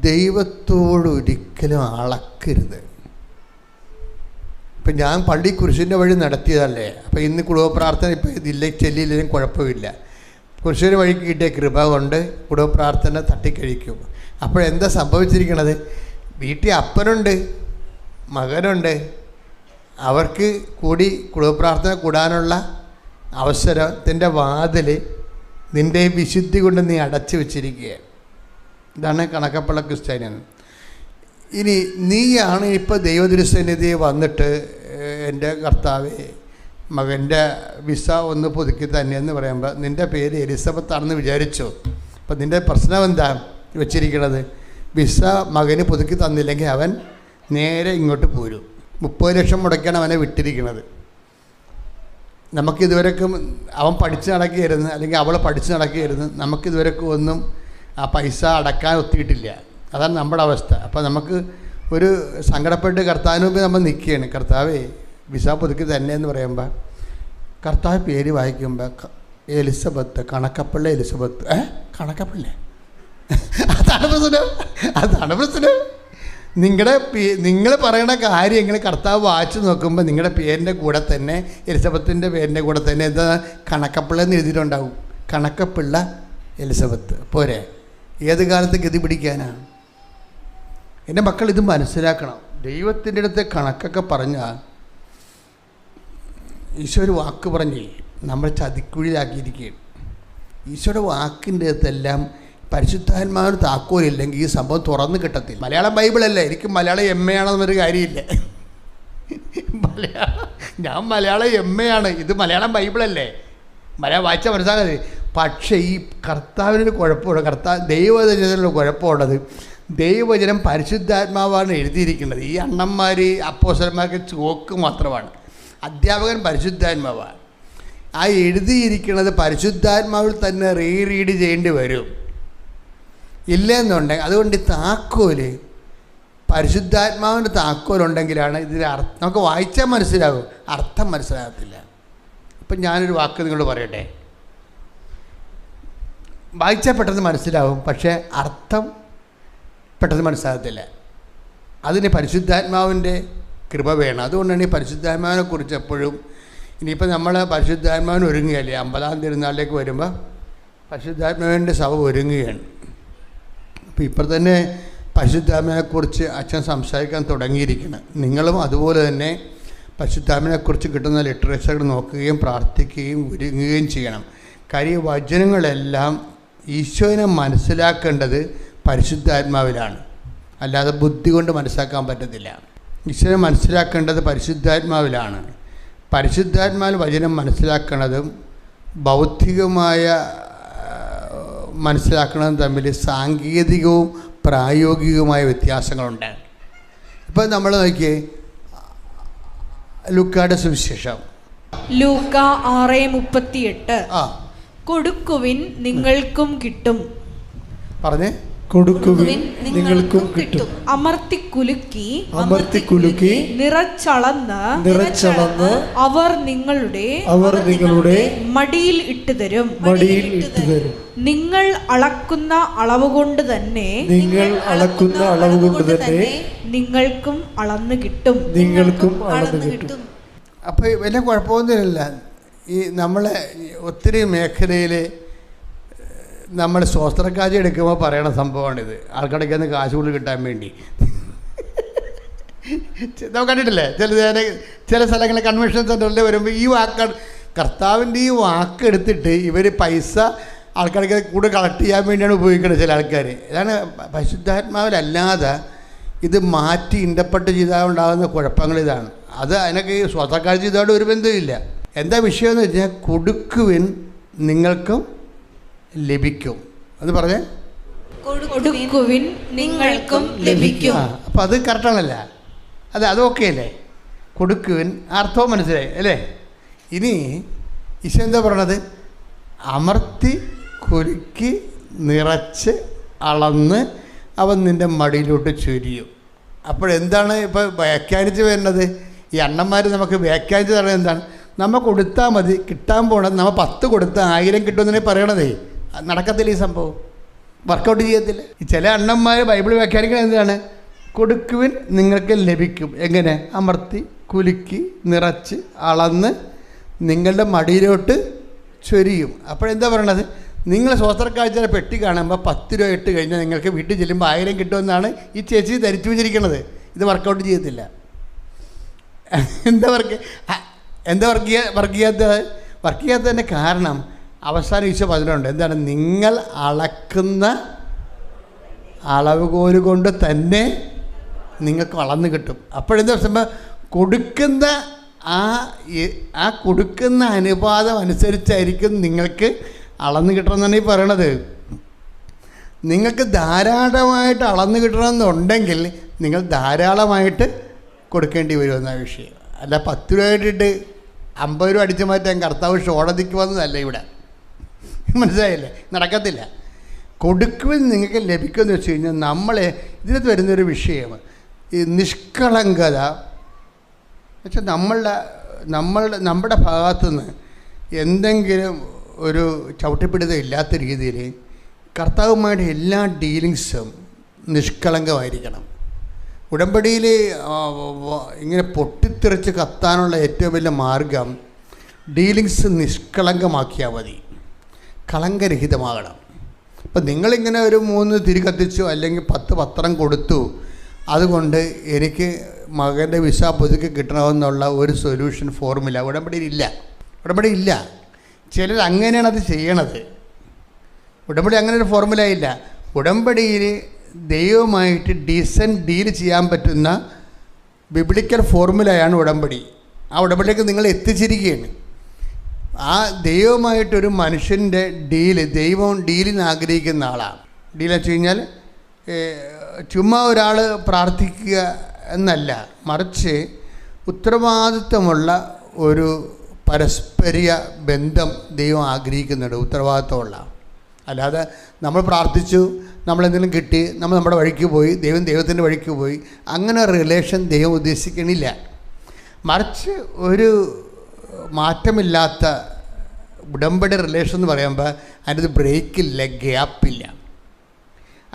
Speaker 1: ദൈവത്തോട് ഒരിക്കലും അളക്കരുത്. ഇപ്പം ഞാൻ പള്ളി കുരിശിൻ്റെ വഴി നടത്തിയതല്ലേ, അപ്പോൾ ഇന്ന് കുടുംബ പ്രാർത്ഥന ഇപ്പം ഇതില്ല ചെല്ലിയില്ലെങ്കിലും കുഴപ്പമില്ല. കുരിശിൻ്റെ വഴിക്ക് കിട്ടിയ കൃപ കൊണ്ട് കുടുംബ പ്രാർത്ഥന തട്ടിക്കഴിക്കും. അപ്പോഴെന്താ സംഭവിച്ചിരിക്കണത്, വീട്ടിൽ അപ്പനുണ്ട്, മകനുണ്ട്, അവർക്ക് കൂടി കുടുംബ പ്രാർത്ഥന കൂടാനുള്ള അവസരത്തിൻ്റെ വാതിൽ നിൻ്റെ വിശുദ്ധി കൊണ്ട് നീ അടച്ചു വെച്ചിരിക്കുകയാണ്. ഇതാണ് കണക്കപ്പള്ള ക്രിസ്ത്യാനിയാണ്. ഇനി നീയാണ് ഇപ്പോൾ ദൈവദൃസന്നിധി വന്നിട്ട് എൻ്റെ കർത്താവേ മകൻ്റെ വിസ ഒന്ന് പുതുക്കി തന്നെയെന്ന് പറയുമ്പോൾ നിൻ്റെ പേര് എലിസബത്താണെന്ന് വിചാരിച്ചു. അപ്പം നിൻ്റെ പ്രശ്നം എന്താ വെച്ചിരിക്കണത്, വിസ മകന് പുതുക്കി തന്നില്ലെങ്കിൽ അവൻ നേരെ ഇങ്ങോട്ട് പോരും. 30 ലക്ഷം മുടക്കിയാണ് അവനെ വിട്ടിരിക്കുന്നത്. നമുക്കിതുവരെക്കും അവൻ പഠിച്ച് നടക്കുകയായിരുന്നു, അല്ലെങ്കിൽ അവൾ പഠിച്ച് നടക്കുകയായിരുന്നു, നമുക്കിതുവരെക്കും ഒന്നും ആ പൈസ അടക്കാൻ ഒത്തിയിട്ടില്ല. അതാണ് നമ്മുടെ അവസ്ഥ. അപ്പോൾ നമുക്ക് ഒരു സങ്കടപ്പെട്ട് കർത്താവിന് മുമ്പ് നമ്മൾ നിൽക്കുകയാണ്, കർത്താവേ വിസ പുതുക്കി തന്നെ എന്ന് പറയുമ്പോൾ കർത്താവ് പേര് വായിക്കുമ്പോൾ എലിസബത്ത്, കണക്കപ്പള്ള എലിസബത്ത്, കണക്കപ്പള്ള അതാണ് പ്രശ്നം. നിങ്ങൾ പറയുന്ന കാര്യങ്ങൾ കർത്താവ് വായിച്ചു നോക്കുമ്പോൾ നിങ്ങളുടെ പേരിൻ്റെ കൂടെ തന്നെ, എലിസബത്തിൻ്റെ പേരിൻ്റെ കൂടെ തന്നെ എന്താ കണക്കപ്പിള്ള എന്ന് എഴുതിയിട്ടുണ്ടാവും. കണക്കപ്പിള്ള എലിസബത്ത് പോരെ, ഏത് കാലത്ത് ഗതി പിടിക്കാനാണ്? എൻ്റെ മക്കൾ ഇത് മനസ്സിലാക്കണം. ദൈവത്തിൻ്റെ അടുത്ത് കണക്കൊക്കെ പറഞ്ഞാൽ ഈശോ ഒരു വാക്ക് പറഞ്ഞേ നമ്മൾ ചതിക്കുഴിയിലാക്കിയിരിക്കുകയാണ്. ഈശോയുടെ വാക്കിൻ്റെ അടുത്തെല്ലാം പരിശുദ്ധാത്മാവിന് താക്കോലില്ലെങ്കിൽ ഈ സംഭവം തുറന്ന് കിട്ടത്തില്ല. മലയാളം ബൈബിളല്ലേ, എനിക്ക് മലയാളം MA ആണെന്നൊരു കാര്യമില്ല. ഞാൻ മലയാളം MA ആണ്, ഇത് മലയാളം ബൈബിളല്ലേ, മലയാളം വായിച്ചാൽ മനസ്സിലാകാതെ. പക്ഷേ ഈ കർത്താവിനൊരു കുഴപ്പമുണ്ട്, ദൈവവചനത്തിനുള്ള കുഴപ്പമുള്ളത്, ദൈവവചനം പരിശുദ്ധാത്മാവാണ് എഴുതിയിരിക്കുന്നത്. ഈ അണ്ണന്മാർ അപ്പോസ്തലന്മാർക്ക് ചോക്ക് മാത്രമാണ്, അധ്യാപകൻ പരിശുദ്ധാത്മാവാണ്. ആ എഴുതിയിരിക്കുന്നത് പരിശുദ്ധാത്മാവിൽ തന്നെ റീഡ് ചെയ്യേണ്ടി വരും, ഇല്ലെന്നുണ്ടെങ്കിൽ. അതുകൊണ്ട് താക്കോല് പരിശുദ്ധാത്മാവിൻ്റെ താക്കോലുണ്ടെങ്കിലാണ് ഇതിൽ നമുക്ക് വായിച്ചാൽ മനസ്സിലാകും, അർത്ഥം മനസ്സിലാകത്തില്ല. ഇപ്പം ഞാനൊരു വാക്ക് നിങ്ങളോട് പറയട്ടെ, വായിച്ചാൽ പെട്ടെന്ന് മനസ്സിലാവും, പക്ഷേ അർത്ഥം പെട്ടെന്ന് മനസ്സിലാകത്തില്ല. അതിന് പരിശുദ്ധാത്മാവിൻ്റെ കൃപ വേണം. അതുകൊണ്ടാണ് ഈ പരിശുദ്ധാത്മാവിനെ കുറിച്ച് എപ്പോഴും, ഇനിയിപ്പോൾ നമ്മൾ പരിശുദ്ധാത്മാവിന് ഒരുങ്ങുകയല്ലേ, 50-ാം തിരുനാളിലേക്ക് വരുമ്പോൾ പരിശുദ്ധാത്മാവിൻ്റെ സഭ ഒരുങ്ങുകയാണ്. അപ്പോൾ ഇപ്പോൾ തന്നെ പരിശുദ്ധാത്മാവിനെക്കുറിച്ച് അച്ഛൻ സംസാരിക്കാൻ തുടങ്ങിയിരിക്കണം. നിങ്ങളും അതുപോലെ തന്നെ പരിശുദ്ധാത്മാവിനെക്കുറിച്ച് കിട്ടുന്ന ലിറ്ററേച്ചർ നോക്കുകയും പ്രാർത്ഥിക്കുകയും ഒരുങ്ങുകയും ചെയ്യണം. കാര്യം വചനങ്ങളെല്ലാം ഈശോനെ മനസ്സിലാക്കേണ്ടത് പരിശുദ്ധാത്മാവിലാണ്, അല്ലാതെ ബുദ്ധി കൊണ്ട് മനസ്സിലാക്കാൻ പറ്റത്തില്ല. ഈശോനെ മനസ്സിലാക്കേണ്ടത് പരിശുദ്ധാത്മാവിലാണ്. പരിശുദ്ധാത്മാവിൽ വചനം മനസ്സിലാക്കുന്നതും ബൗദ്ധികമായ മനസ്സിലാക്കുന്നതും തമ്മിൽ സാങ്കേതികവും പ്രായോഗികവുമായ വ്യത്യാസങ്ങളുണ്ട്. ഇപ്പം നമ്മൾ നോക്കിയേ, ലൂക്കായുടെ സുവിശേഷം
Speaker 2: ലൂക്ക 6:38 കൊടുക്കുവിൻ നിങ്ങൾക്കും കിട്ടും.
Speaker 3: പറഞ്ഞേ, കൊടുക്കുവിൻ നിങ്ങൾക്കും കിട്ടും.
Speaker 2: അമർത്തിക്കുലുക്കി
Speaker 3: നിറച്ചളന്ന്
Speaker 2: അവർ നിങ്ങളുടെ മടിയിൽ ഇട്ടുതരും. നിങ്ങൾ അളക്കുന്ന അളവ് കൊണ്ട് തന്നെ നിങ്ങൾക്കും അളന്നു കിട്ടും.
Speaker 1: അപ്പോൾ വലിയ കുഴപ്പമൊന്നുമില്ല. ഈ നമ്മളെ ഒത്തിരി മേഖലയിൽ നമ്മൾ സ്വസ്ത്രക്കാജി എടുക്കുമ്പോൾ പറയണ സംഭവമാണിത്. ആൾക്കടയ്ക്ക് കാശ് കൂടുതൽ കിട്ടാൻ വേണ്ടി നമ്മൾ കണ്ടിട്ടില്ലേ ചില സ്ഥലങ്ങളിൽ കൺവെൻഷൻ സെൻ്ററിൽ വരുമ്പോൾ ഈ വാക്ക് കർത്താവിൻ്റെ ഈ വാക്ക് എടുത്തിട്ട് ഇവർ പൈസ ആൾക്കാർക്ക് കൂടെ കളക്ട് ചെയ്യാൻ വേണ്ടിയാണ് ഉപയോഗിക്കുന്നത് ചില ആൾക്കാർ. ഇതാണ് പരിശുദ്ധാത്മാവിലല്ലാതെ ഇത് മാറ്റി ഇൻ്റർപ്രട്ട് ചെയ്താൽ ഉണ്ടാകുന്ന കുഴപ്പങ്ങൾ ഇതാണ്. അത് അതിനൊക്കെ ഈ സ്വതക്കാർ ചെയ്തോട് ഒരു ബന്ധമില്ല. എന്താ വിഷയമെന്ന് വെച്ചാൽ കൊടുക്കുവിൻ നിങ്ങൾക്കും ലഭിക്കും. അത് പറഞ്ഞേ,
Speaker 2: കൊടുക്കുവിൻ നിങ്ങൾക്കും ലഭിക്കും.
Speaker 1: അപ്പോൾ അത് കറക്റ്റാണല്ല, അത് ഓക്കെ അല്ലേ? കൊടുക്കുവിൻ അർത്ഥവും മനസ്സിലായി അല്ലേ? ഇനി ഈശോ എന്താ പറയണത്? അമർത്തി കുലുക്കി നിറച്ച് അളന്ന് അവൻ നിൻ്റെ മടിയിലോട്ട് ചൊരിയും. അപ്പോഴെന്താണ് ഇപ്പോൾ വ്യാഖ്യാനിച്ച് വരുന്നത്? ഈ അണ്ണന്മാർ നമുക്ക് വ്യാഖ്യാനിച്ച് തരുന്നത് എന്താണ്? നമ്മൾ കൊടുത്താൽ മതി, കിട്ടാൻ പോകണം. നമ്മൾ 10 കൊടുത്താൽ 1000 കിട്ടുമെന്നേ പറയണതേ. നടക്കത്തില്ല ഈ സംഭവം, വർക്കൗട്ട് ചെയ്യത്തില്ല. ഈ ചില അണ്ണന്മാർ ബൈബിൾ വ്യാഖ്യാനിക്കുന്നത് എന്താണ്? കൊടുക്കുവിൻ നിങ്ങൾക്ക് ലഭിക്കും. എങ്ങനെ? അമർത്തി കുലുക്കി നിറച്ച് അളന്ന് നിങ്ങളുടെ മടിയിലോട്ട് ചൊരിയും. അപ്പോഴെന്താ പറയണത്? നിങ്ങൾ സ്വസ്ത്രക്കാഴ്ചയുടെ പെട്ടി കാണുമ്പോൾ 10 രൂപ ഇട്ട് കഴിഞ്ഞാൽ നിങ്ങൾക്ക് വീട്ടിൽ ചെല്ലുമ്പോൾ 1000 കിട്ടുമെന്നാണ് ഈ ചേച്ചി ധരിച്ചു വെച്ചിരിക്കുന്നത്. ഇത് വർക്കൗട്ട് ചെയ്യത്തില്ല. എന്താ വർക്ക് ചെയ്യാത്തതിൻ്റെ കാരണം അവസാനം ഈശോ പറഞ്ഞിട്ടുണ്ട്. എന്താണ്? നിങ്ങൾ അളക്കുന്ന അളവുകോല് കൊണ്ട് തന്നെ നിങ്ങൾക്ക് അളന്ന് കിട്ടും. അപ്പോഴെന്താ പറയുമ്പോൾ കൊടുക്കുന്ന ആ കൊടുക്കുന്ന അനുപാതം അനുസരിച്ചായിരിക്കും നിങ്ങൾക്ക് അളന്ന് കിട്ടണമെന്നാണ് ഈ പറയണത്. നിങ്ങൾക്ക് ധാരാളമായിട്ട് അളന്ന് കിട്ടണമെന്നുണ്ടെങ്കിൽ നിങ്ങൾ ധാരാളമായിട്ട് കൊടുക്കേണ്ടി വരുമെന്ന വിഷയം. അല്ല 10 രൂപ ഇട്ടിട്ട് 50 രൂപ അടിച്ചു മാറ്റാൻ കർത്താവ് ഷോടതിക്ക് വന്നതല്ല ഇവിടെ. മനസ്സിലായില്ലേ? നടക്കത്തില്ല. കൊടുക്കുവിൻ നിങ്ങൾക്ക് ലഭിക്കുമെന്ന് വെച്ച് കഴിഞ്ഞാൽ നമ്മളെ ഇതിനകത്ത് വരുന്നൊരു വിഷയം ഈ നിഷ്കളങ്കത വെച്ചാൽ നമ്മുടെ ഭാഗത്തുനിന്ന് എന്തെങ്കിലും ഒരു ചവിട്ടിപ്പിടുത്തം ഇല്ലാത്ത രീതിയിൽ കർത്താവുമായിട്ട് എല്ലാ ഡീലിങ്സും നിഷ്കളങ്കമായിരിക്കണം. ഉടമ്പടിയിൽ ഇങ്ങനെ പൊട്ടിത്തെറിച്ച് കത്താനുള്ള ഏറ്റവും വലിയ മാർഗം ഡീലിങ്സ് നിഷ്കളങ്കമാക്കിയാൽ മതി, കളങ്കരഹിതമാകണം. ഇപ്പം നിങ്ങളിങ്ങനെ ഒരു 3 തിരി കത്തിച്ചു അല്ലെങ്കിൽ 10 പത്രം കൊടുത്തു, അതുകൊണ്ട് എനിക്ക് മകൻ്റെ വിസ പുതുക്കി കിട്ടണമെന്നുള്ള ഒരു സൊല്യൂഷൻ ഫോർമുല ഉടമ്പടി ഇല്ല. ചിലർ അങ്ങനെയാണ് അത് ചെയ്യണത്. ഉടമ്പടി അങ്ങനെ ഒരു ഫോർമുല ഇല്ല. ഉടമ്പടിയിൽ ദൈവമായിട്ട് ഡീസൻറ്റ് ഡീൽ ചെയ്യാൻ പറ്റുന്ന ബിബ്ലിക്കൽ ഫോർമുലയാണ് ഉടമ്പടി. ആ ഉടമ്പടിയിലേക്ക് നിങ്ങൾ എത്തിച്ചിരിക്കുകയാണ്. ആ ദൈവമായിട്ടൊരു മനുഷ്യൻ്റെ ദൈവം ഡീലിന് ആഗ്രഹിക്കുന്ന ആളാണ്. ഡീലെന്ന് വെച്ച് കഴിഞ്ഞാൽ ചുമ്മാ ഒരാൾ പ്രാർത്ഥിക്കുക എന്നല്ല, മറിച്ച് ഉത്തരവാദിത്വമുള്ള ഒരു പരസ്പര ബന്ധം ദൈവം ആഗ്രഹിക്കുന്നുണ്ട്, ഉത്തരവാദിത്വമുള്ള. അല്ലാതെ നമ്മൾ പ്രാർത്ഥിച്ചു, നമ്മളെന്തെങ്കിലും കിട്ടി, നമ്മൾ നമ്മുടെ വഴിക്ക് പോയി, ദൈവം ദൈവത്തിൻ്റെ വഴിക്ക് പോയി, അങ്ങനെ റിലേഷൻ ദൈവം ഉദ്ദേശിക്കണില്ല. മറിച്ച് ഒരു മാറ്റമില്ലാത്ത ഉടമ്പടി റിലേഷൻ എന്ന് പറയുമ്പോൾ അതിനകത്ത് ബ്രേക്കില്ല, ഗ്യാപ്പില്ല.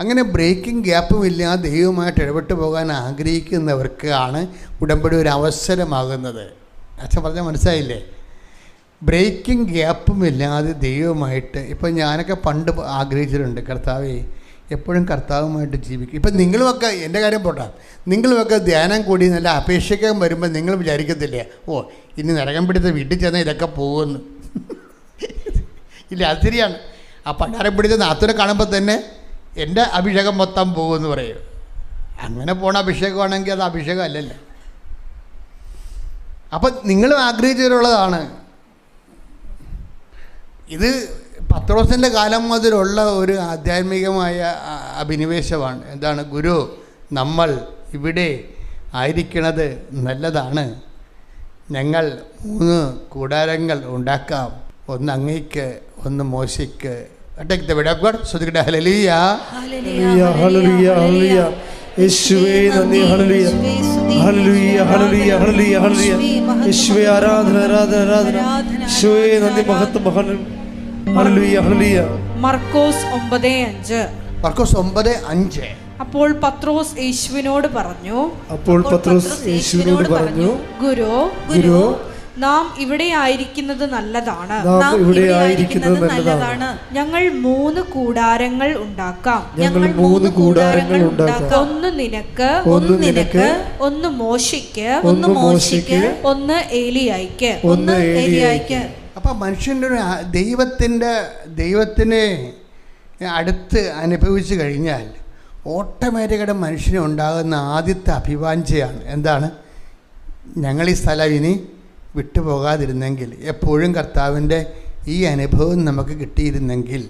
Speaker 1: അങ്ങനെ ബ്രേക്കിംഗ് ഗ്യാപ്പും ഇല്ലാതെ ദൈവമായിട്ട് ഇടപെട്ട് പോകാൻ ആഗ്രഹിക്കുന്നവർക്കാണ് ഉടമ്പടി ഒരു അവസരമാകുന്നത്. അച്ഛൻ പറഞ്ഞാൽ മനസ്സിലായില്ലേ? ബ്രേക്കിംഗ് ഗ്യാപ്പും ഇല്ലാതെ ദൈവമായിട്ട്. ഇപ്പം ഞാനൊക്കെ പണ്ട് ആഗ്രഹിച്ചിട്ടുണ്ട്, കർത്താവേ എപ്പോഴും കർത്താവുമായിട്ട് ജീവിക്കും. ഇപ്പം നിങ്ങളുമൊക്കെ, എൻ്റെ കാര്യം പോട്ടെ, നിങ്ങളുമൊക്കെ ധ്യാനം കൂടി നല്ല അപേക്ഷിക്കാൻ വരുമ്പോൾ നിങ്ങൾ വിചാരിക്കത്തില്ലേ, ഓ ഇനി നരകം പിടിച്ച വീട്ടിൽ ചെന്നാൽ ഇതൊക്കെ പോകുമെന്ന്? ഇല്ല, അത് ശരിയാണ്. ആ പണ്ടാരം പിടിച്ച നാത്തൂനെ കാണുമ്പോൾ തന്നെ എൻ്റെ അഭിഷേകം മൊത്തം പോകുമെന്ന് പറയും. അങ്ങനെ പോണ അഭിഷേകമാണെങ്കിൽ അത് അഭിഷേകം അല്ലല്ലോ. അപ്പം നിങ്ങളും ആഗ്രഹിച്ചതിലുള്ളതാണ് ഇത്. പത്രോസിൻ്റെ കാലം മുതലുള്ള ഒരു ആധ്യാത്മികമായ അഭിനിവേശമാണ്. എന്താണ്? ഗുരു, നമ്മൾ ഇവിടെ ആയിരിക്കണത് നല്ലതാണ്. ഞങ്ങൾ 3 കൂടാരങ്ങൾ ഉണ്ടാക്കാം, ഒന്ന് അങ്ങയ്ക്ക്, ഒന്ന് മോശയ്ക്ക്. Take the word of God. ശ്രദ്ധിക്കട്ടെ. ഹല്ലേലൂയ,
Speaker 3: ഹല്ലേലൂയ, ഹല്ലേലൂയ, ഹല്ലേലൂയ. യേശുവേ നന്ദി. ഹല്ലേലൂയ, ഹല്ലേലൂയ, ഹല്ലേലൂയ, ഹല്ലേലൂയ, ഹല്ലേലൂയ. യേശുവേ ആരാധന, ആരാധന, ആരാധന. യേശുവേ നന്ദി, മഹത്വം, മഹത്വം. ഹല്ലേലൂയ, ഹല്ലേലൂയ.
Speaker 2: മർക്കോസ് 9:5.
Speaker 1: മർക്കോസ് 9:5.
Speaker 2: അപ്പോൾ പത്രോസ് യേശുവിനോട് പറഞ്ഞു,
Speaker 3: ഗുരു,
Speaker 2: നാം ഇവിടെ ആയിരിക്കുന്നത് നല്ലതാണ്.
Speaker 3: നാം ഇവിടെ ആയിരിക്കുന്നത് നല്ലതാണ്.
Speaker 2: ഞങ്ങൾ 3 കൂടാരങ്ങൾ ഉണ്ടാക്കാം.
Speaker 3: ഞങ്ങൾ 3 കൂടാരങ്ങൾ ഉണ്ടാക്കാം.
Speaker 2: ഒന്ന് നിനക്ക്, ഒന്ന് മോശയ്ക്ക്, ഒന്ന് ഏലിയായിക്ക്.
Speaker 1: അപ്പം മനുഷ്യൻ്റെ ഒരു ദൈവത്തിനെ അടുത്ത് അനുഭവിച്ചു കഴിഞ്ഞാൽ ഓട്ടോമാറ്റിക്കായിട്ട് മനുഷ്യന് ഉണ്ടാകുന്ന ആദ്യത്തെ അഭിവാഞ്ചയാണ് എന്താണ്? ഞങ്ങൾ ഈ സ്ഥലം ഇനി വിട്ടുപോകാതിരുന്നെങ്കിൽ, എപ്പോഴും കർത്താവിൻ്റെ ഈ അനുഭവം നമുക്ക് കിട്ടിയിരുന്നെങ്കിൽ.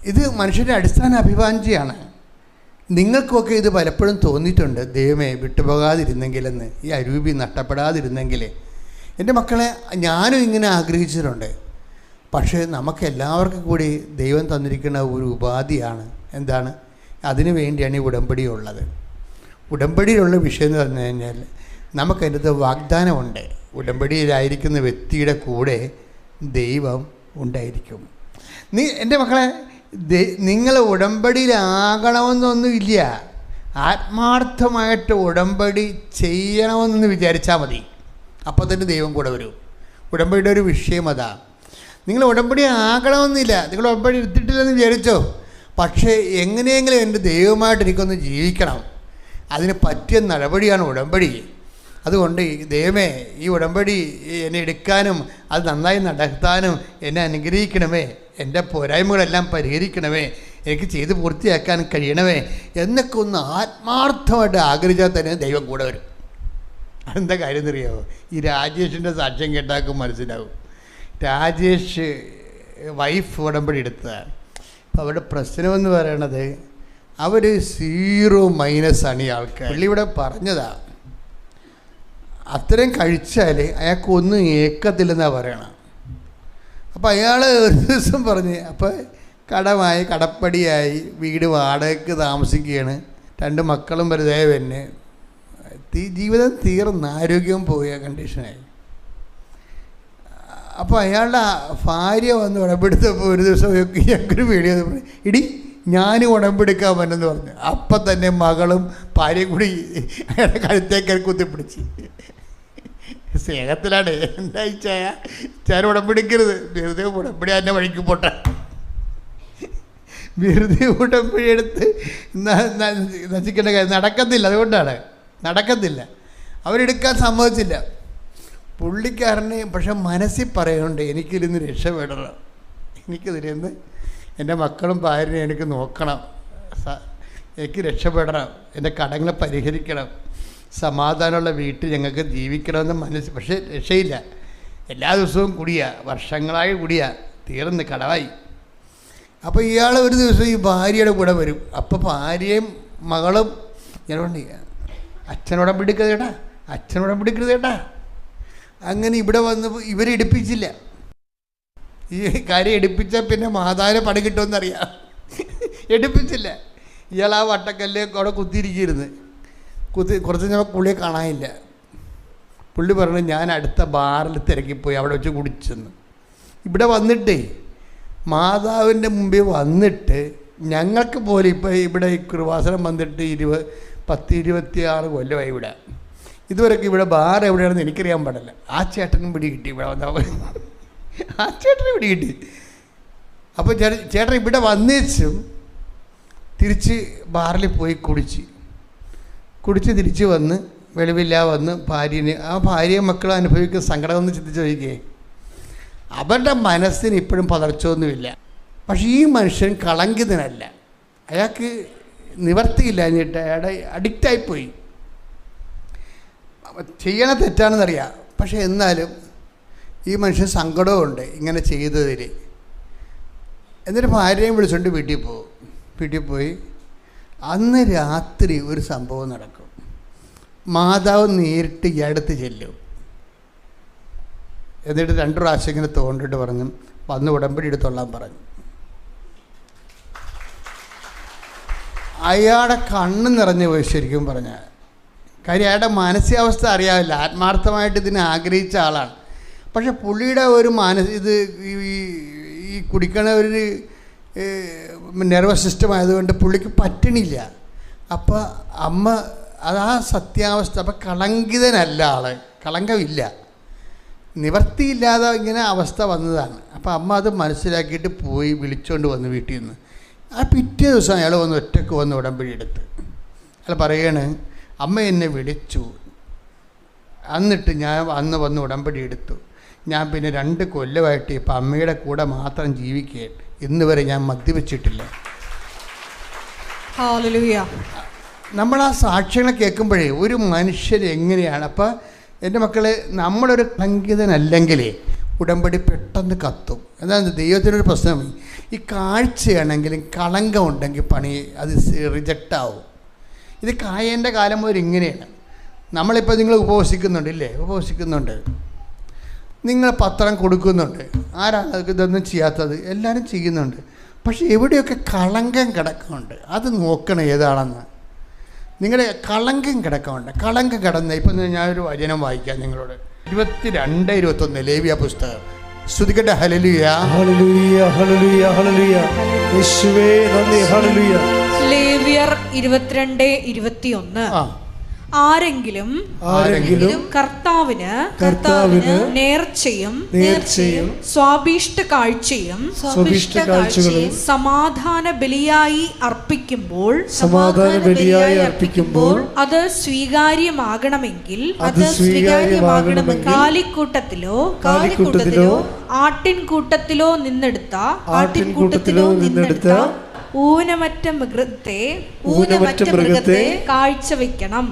Speaker 1: ഇത് മനുഷ്യൻ്റെ അടിസ്ഥാന അഭിവാഞ്ചയാണ്. നിങ്ങൾക്കൊക്കെ ഇത് പലപ്പോഴും തോന്നിയിട്ടുണ്ട്, ദൈവമേ വിട്ടുപോകാതിരുന്നെങ്കിലെന്ന്, ഈ അരൂപി നഷ്ടപ്പെടാതിരുന്നെങ്കിൽ. എൻ്റെ മക്കളെ, ഞാനും ഇങ്ങനെ ആഗ്രഹിച്ചിട്ടുണ്ട്. പക്ഷേ നമുക്കെല്ലാവർക്കും കൂടി ദൈവം തന്നിരിക്കുന്ന ഒരു ഉപാധിയാണ്. എന്താണ്? അതിനു വേണ്ടിയാണ് ഈ ഉടമ്പടി ഉള്ളത്. ഉടമ്പടിയിലുള്ള വിഷയം എന്ന് പറഞ്ഞു കഴിഞ്ഞാൽ നമുക്കതിൻ്റെ വാഗ്ദാനമുണ്ട്. ഉടമ്പടിയിലായിരിക്കുന്ന വ്യക്തിയുടെ കൂടെ ദൈവം ഉണ്ടായിരിക്കും. എൻ്റെ മക്കളെ, നിങ്ങൾ ഉടമ്പടിയിലാകണമെന്നൊന്നുമില്ല. ആത്മാർത്ഥമായിട്ട് ഉടമ്പടി ചെയ്യണമെന്ന് വിചാരിച്ചാൽ മതി. അപ്പോൾ തന്നെ ദൈവം കൂടെ വരും. ഉടമ്പടിയുടെ ഒരു വിഷയം അതാ. നിങ്ങൾ ഉടമ്പടി ആകണമെന്നില്ല. നിങ്ങൾ ഉടമ്പടി എടുത്തിട്ടില്ലെന്ന് വിചാരിച്ചോ, പക്ഷേ എങ്ങനെയെങ്കിലും എൻ്റെ ദൈവമായിട്ട് എനിക്കൊന്ന് ജീവിക്കണം. അതിന് പറ്റിയ നടപടിയാണ് ഉടമ്പടി. അതുകൊണ്ട് ദൈവമേ, ഈ ഉടമ്പടി എന്നെ എടുക്കാനും അത് നന്നായി നടത്താനും എന്നെ അനുഗ്രഹിക്കണമേ, എൻ്റെ പോരായ്മകളെല്ലാം പരിഹരിക്കണമേ, എനിക്ക് ചെയ്ത് പൂർത്തിയാക്കാൻ കഴിയണമേ എന്നൊക്കെ ഒന്ന് ആത്മാർത്ഥമായിട്ട് ആഗ്രഹിച്ചാൽ തന്നെ ദൈവം കൂടെ വരും. അതെന്താ കാര്യം എന്നറിയാമോ? ഈ രാജേഷിൻ്റെ സാക്ഷ്യം കേട്ടാക്കും മനസ്സിലാവും. രാജേഷ് വൈഫ് ഉടമ്പടി എടുത്തതാണ്. അപ്പോൾ അവരുടെ പ്രശ്നമെന്ന് പറയണത് അവർ 0- ഈ ആൾക്കാർ. പുള്ളി ഇവിടെ പറഞ്ഞതാ, അത്രയും കഴിച്ചാൽ അയാൾക്കൊന്നും ഏക്കത്തില്ലെന്നാണ് പറയണം. അപ്പോൾ അയാൾ ഒരു ദിവസം പറഞ്ഞ്, അപ്പോൾ കടമായി, കടപ്പടിയായി, വീട് വാടകയ്ക്ക് താമസിക്കുകയാണ്, 2 മക്കളും വെറുതെ തന്നെ, ജീവിതം തീർന്ന് ആരോഗ്യം പോയ കണ്ടീഷനായി. അപ്പോൾ അയാളുടെ ഭാര്യ വന്ന് ഉടമ്പെടുത്തപ്പോൾ ഒരു ദിവസം ഞങ്ങൾക്കൊരു വീഡിയോ ഇടി ഞാനും ഉടമ്പെടുക്കാൻ പറ്റുമെന്ന് പറഞ്ഞു. അപ്പം തന്നെ മകളും ഭാര്യയും കൂടി അയാളുടെ കഴുത്തേക്ക് കുത്തിപ്പിടിച്ച്. സ്നേഹത്തിലാണ്. എന്താ ഞാൻ ഉടമ്പെടുക്കരുത്, വെറുതെ ഉടമ്പടി എന്നെ വഴിക്ക് പോട്ടെ, വെറുതെ ഉടമ്പടി എടുത്ത് നശിക്കേണ്ട കാര്യം നടക്കത്തില്ല. അതുകൊണ്ടാണ് നടക്കത്തില്ല. അവരെടുക്കാൻ സമ്മതിച്ചില്ല പുള്ളിക്കാരന്. പക്ഷെ മനസ്സിൽ പറയുന്നുണ്ട്, എനിക്കിരുന്ന് രക്ഷപ്പെടണം, എനിക്കിതിരുന്ന് എൻ്റെ മക്കളും ഭാര്യയും എനിക്ക് നോക്കണം, എനിക്ക് രക്ഷപ്പെടണം, എൻ്റെ കടങ്ങളെ പരിഹരിക്കണം, സമാധാനമുള്ള വീട്ടിൽ ഞങ്ങൾക്ക് ജീവിക്കണമെന്ന് മനസ്സ്. പക്ഷേ രക്ഷയില്ല. എല്ലാ ദിവസവും കുടിയാ, വർഷങ്ങളായി കുടിയാ, തീർന്ന് കടവായി. അപ്പോൾ ഇയാൾ ഒരു ദിവസം ഈ ഭാര്യയുടെ കൂടെ വരും. അപ്പോൾ ഭാര്യയും മകളും ഞാനുണ്ട്, അച്ഛനോടം പിടിക്കരുത് കേട്ടാ, അച്ഛനോടം പിടിക്കരുത് കേട്ടാ. അങ്ങനെ ഇവിടെ വന്ന് ഇവരെ എടുപ്പിച്ചില്ല. ഈ കാര്യം എടുപ്പിച്ചാൽ പിന്നെ മാതാവിനെ പണി കിട്ടുമെന്നറിയാം. എടുപ്പിച്ചില്ല. ഇയാൾ ആ വട്ടക്കല്ല് അവിടെ കുത്തിയിരിക്കരുത്. കുറച്ച് ഞാൻ പുള്ളിയെ കാണാനില്ല. പുള്ളി പറഞ്ഞു, ഞാൻ അടുത്ത ബാറിൽ തിരക്കിപ്പോയി അവിടെ വെച്ച് കുടിച്ചെന്ന്. ഇവിടെ വന്നിട്ടേ മാതാവിൻ്റെ മുമ്പിൽ വന്നിട്ട് ഞങ്ങൾക്ക് പോലെ ഇപ്പോൾ ഇവിടെ ഈ കൃപാസനം വന്നിട്ട് 10-26 കൊല്ലമായി ഇവിടെ. ഇതുവരെയൊക്കെ ഇവിടെ ബാർ എവിടെയാണെന്ന് എനിക്കറിയാൻ പാടില്ല. ആ ചേട്ടനും പിടി കിട്ടി ഇവിടെ വന്ന, ആ ചേട്ടനും പിടി കിട്ടി. അപ്പോൾ ചേട്ടൻ ഇവിടെ വന്നേച്ചും തിരിച്ച് ബാറിൽ പോയി കുടിച്ച് തിരിച്ച് വന്ന് വെളിവില്ല വന്ന് ഭാര്യനെ, ആ ഭാര്യയും മക്കളും അനുഭവിക്കുന്ന സങ്കടമൊന്നും ചിന്തിച്ച് നോക്കിയേ. അവരുടെ മനസ്സിന് ഇപ്പോഴും പതർച്ചൊന്നുമില്ല. പക്ഷേ ഈ മനുഷ്യൻ കളങ്കിതനല്ല. അയാൾക്ക് നിവർത്തിയില്ലാഞ്ഞിട്ട് അയാളുടെ അഡിക്റ്റായിപ്പോയി. ചെയ്യണ തെറ്റാണെന്നറിയാം. പക്ഷേ എന്നാലും ഈ മനുഷ്യൻ സങ്കടമുണ്ട് ഇങ്ങനെ ചെയ്തതിൽ. എന്നിട്ട് ഭാര്യയും വിളിച്ചുകൊണ്ട് വീട്ടിൽ പോയി അന്ന് രാത്രി ഒരു സംഭവം നടക്കും. മാതാവ് നേരിട്ട് ഈ അടുത്ത് ചെല്ലും. എന്നിട്ട് 2 പ്രാവശ്യം ഇങ്ങനെ തോണ്ടിട്ട് പറഞ്ഞു, വന്ന് ഉടമ്പടി എടുത്തോളാൻ പറഞ്ഞു. അയാളുടെ കണ്ണ് നിറഞ്ഞു പോയി ശരിക്കും പറഞ്ഞാൽ. കാര്യം അയാളുടെ മാനസികാവസ്ഥ അറിയാവില്ല. ആത്മാർത്ഥമായിട്ട് ഇതിനെ ആഗ്രഹിച്ച ആളാണ്. പക്ഷെ പുള്ളിയുടെ ഒരു ഇത് ഈ കുടിക്കണ ഒരു നെർവസ് സിസ്റ്റം ആയതുകൊണ്ട് പുള്ളിക്ക് പറ്റണില്ല. അപ്പോൾ അമ്മ അതാ സത്യാവസ്ഥ. അപ്പം കളങ്കിതനല്ല ആൾ, കളങ്കമില്ല. നിവർത്തിയില്ലാതെ ഇങ്ങനെ അവസ്ഥ വന്നതാണ്. അപ്പോൾ അമ്മ അത് മനസ്സിലാക്കിയിട്ട് പോയി വിളിച്ചുകൊണ്ട് വന്ന് വീട്ടിൽ നിന്ന്. ആ പിറ്റേ ദിവസം അയാൾ വന്ന് ഒറ്റയ്ക്ക് വന്ന് ഉടമ്പടി എടുത്ത്. അയാൾ പറയാണ്, അമ്മ എന്നെ വിളിച്ചു, എന്നിട്ട് ഞാൻ അന്ന് വന്ന് ഉടമ്പടി എടുത്തു. ഞാൻ പിന്നെ 2 കൊല്ലമായിട്ട് ഇപ്പം അമ്മയുടെ കൂടെ മാത്രം ജീവിക്കുകയാണ്. ഇന്ന് വരെ ഞാൻ മദ്യപിച്ചിട്ടില്ല.
Speaker 2: ഹല്ലേലൂയ.
Speaker 1: നമ്മൾ ആ സാക്ഷ്യങ്ങൾ കേൾക്കുമ്പോഴേ ഒരു മനുഷ്യൻ എങ്ങനെയാണ്. അപ്പം എൻ്റെ മക്കളെ, നമ്മളൊരു കളങ്കിതനല്ലെങ്കിൽ ഉടമ്പടി പെട്ടെന്ന് കത്തും. എന്താണ് ദൈവത്തിനൊരു പ്രശ്നം, ഈ കാഴ്ചയാണെങ്കിലും കളങ്കം ഉണ്ടെങ്കിൽ പണി അത് റിജക്റ്റാവും. ഇത് കായേൻ്റെ കാലം മുതൽ ഇങ്ങനെയാണ്. നമ്മളിപ്പോൾ നിങ്ങൾ ഉപവസിക്കുന്നുണ്ട് ഇല്ലേ? ഉപവസിക്കുന്നുണ്ട്, നിങ്ങൾ പത്രം കൊടുക്കുന്നുണ്ട്. ആരാണ് ഇതൊന്നും ചെയ്യാത്തത്? എല്ലാവരും ചെയ്യുന്നുണ്ട്. പക്ഷേ എവിടെയൊക്കെ കളങ്കം കിടക്കുന്നുണ്ട്, അത് നോക്കണം ഏതാണെന്ന്. നിങ്ങളുടെ കളങ്കം കിടക്കുന്നുണ്ട്. കളങ്കം കിടന്ന് ഇപ്പം ഞാനൊരു വചനം വായിക്കാം നിങ്ങളോട്. 22:21 ലേവ്യ പുസ്തകം. സ്തുതിക്കട്ടെ. ഹല്ലേലൂയ,
Speaker 3: ഹല്ലേലൂയ, ഹല്ലേലൂയ, ഹല്ലേലൂയ. യേശുവേ നന്ദി. ഹല്ലേലൂയ.
Speaker 2: ലേവ്യർ 22:21. ആരെങ്കിലും കർത്താവിന് നേർച്ചയും സ്വാഭീഷ്ട കാഴ്ചയും സമാധാന ബലിയായി അർപ്പിക്കുമ്പോൾ അത് സ്വീകാര്യമാകണമെങ്കിൽ കാലിക്കൂട്ടത്തിലോ ആട്ടിൻകൂട്ടത്തിലോ നിന്നെടുത്ത ഊനമറ്റ മൃഗത്തെ കാഴ്ചവെക്കണം.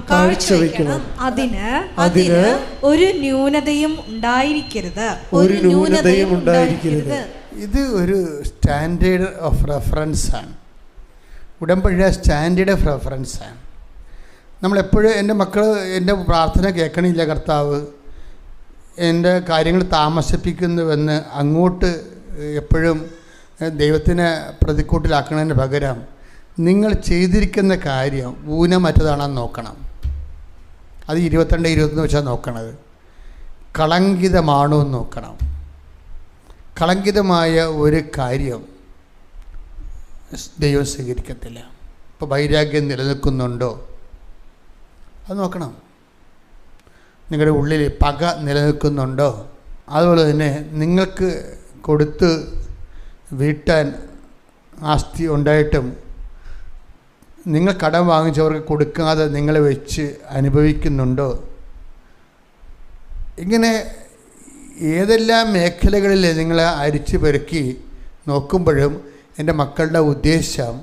Speaker 2: അതിന് ഒരു ന്യൂനതയും ഉണ്ടായിരിക്കരുത്.
Speaker 1: ഇത് ഒരു സ്റ്റാൻഡേർഡ് ഓഫ് റെഫറൻസാണ്. ഉടമ്പടിയുടെ സ്റ്റാൻഡേർഡ് ഓഫ് റെഫറൻസാണ്. നമ്മളെപ്പോഴും എൻ്റെ മക്കൾ എൻ്റെ പ്രാർത്ഥന കേൾക്കണില്ല, കർത്താവ് എൻ്റെ കാര്യങ്ങൾ താമസിപ്പിക്കുന്നുവെന്ന് അങ്ങോട്ട് എപ്പോഴും ദൈവത്തിനെ പ്രതിക്കൂട്ടിലാക്കുന്നതിന് പകരം നിങ്ങൾ ചെയ്തിരിക്കുന്ന കാര്യം ഊനമറ്റതാണെന്ന് നോക്കണം. അത് 22-21 വെച്ചാൽ നോക്കണത്. കളങ്കിതമാണോ എന്ന് നോക്കണം. കളങ്കിതമായ ഒരു കാര്യം ദൈവം സ്വീകരിക്കത്തില്ല. ഇപ്പോൾ വൈരാഗ്യം നിലനിൽക്കുന്നുണ്ടോ അത് നോക്കണം. നിങ്ങളുടെ ഉള്ളിൽ പക നിലനിൽക്കുന്നുണ്ടോ? അതുപോലെ തന്നെ നിങ്ങൾക്ക് കൊടുത്ത് വീട്ടാൻ ആസ്തി ഉണ്ടായിട്ടും നിങ്ങൾ കടം വാങ്ങിച്ചവർക്ക് കൊടുക്കാതെ നിങ്ങളെ വെച്ച് അനുഭവിക്കുന്നുണ്ടോ? ഇങ്ങനെ ഏതെല്ലാം മേഖലകളിൽ നിങ്ങളെ അരിച്ചു പെറുക്കി നോക്കുമ്പോഴും എൻ്റെ മക്കളുടെ ഉദ്ദേശം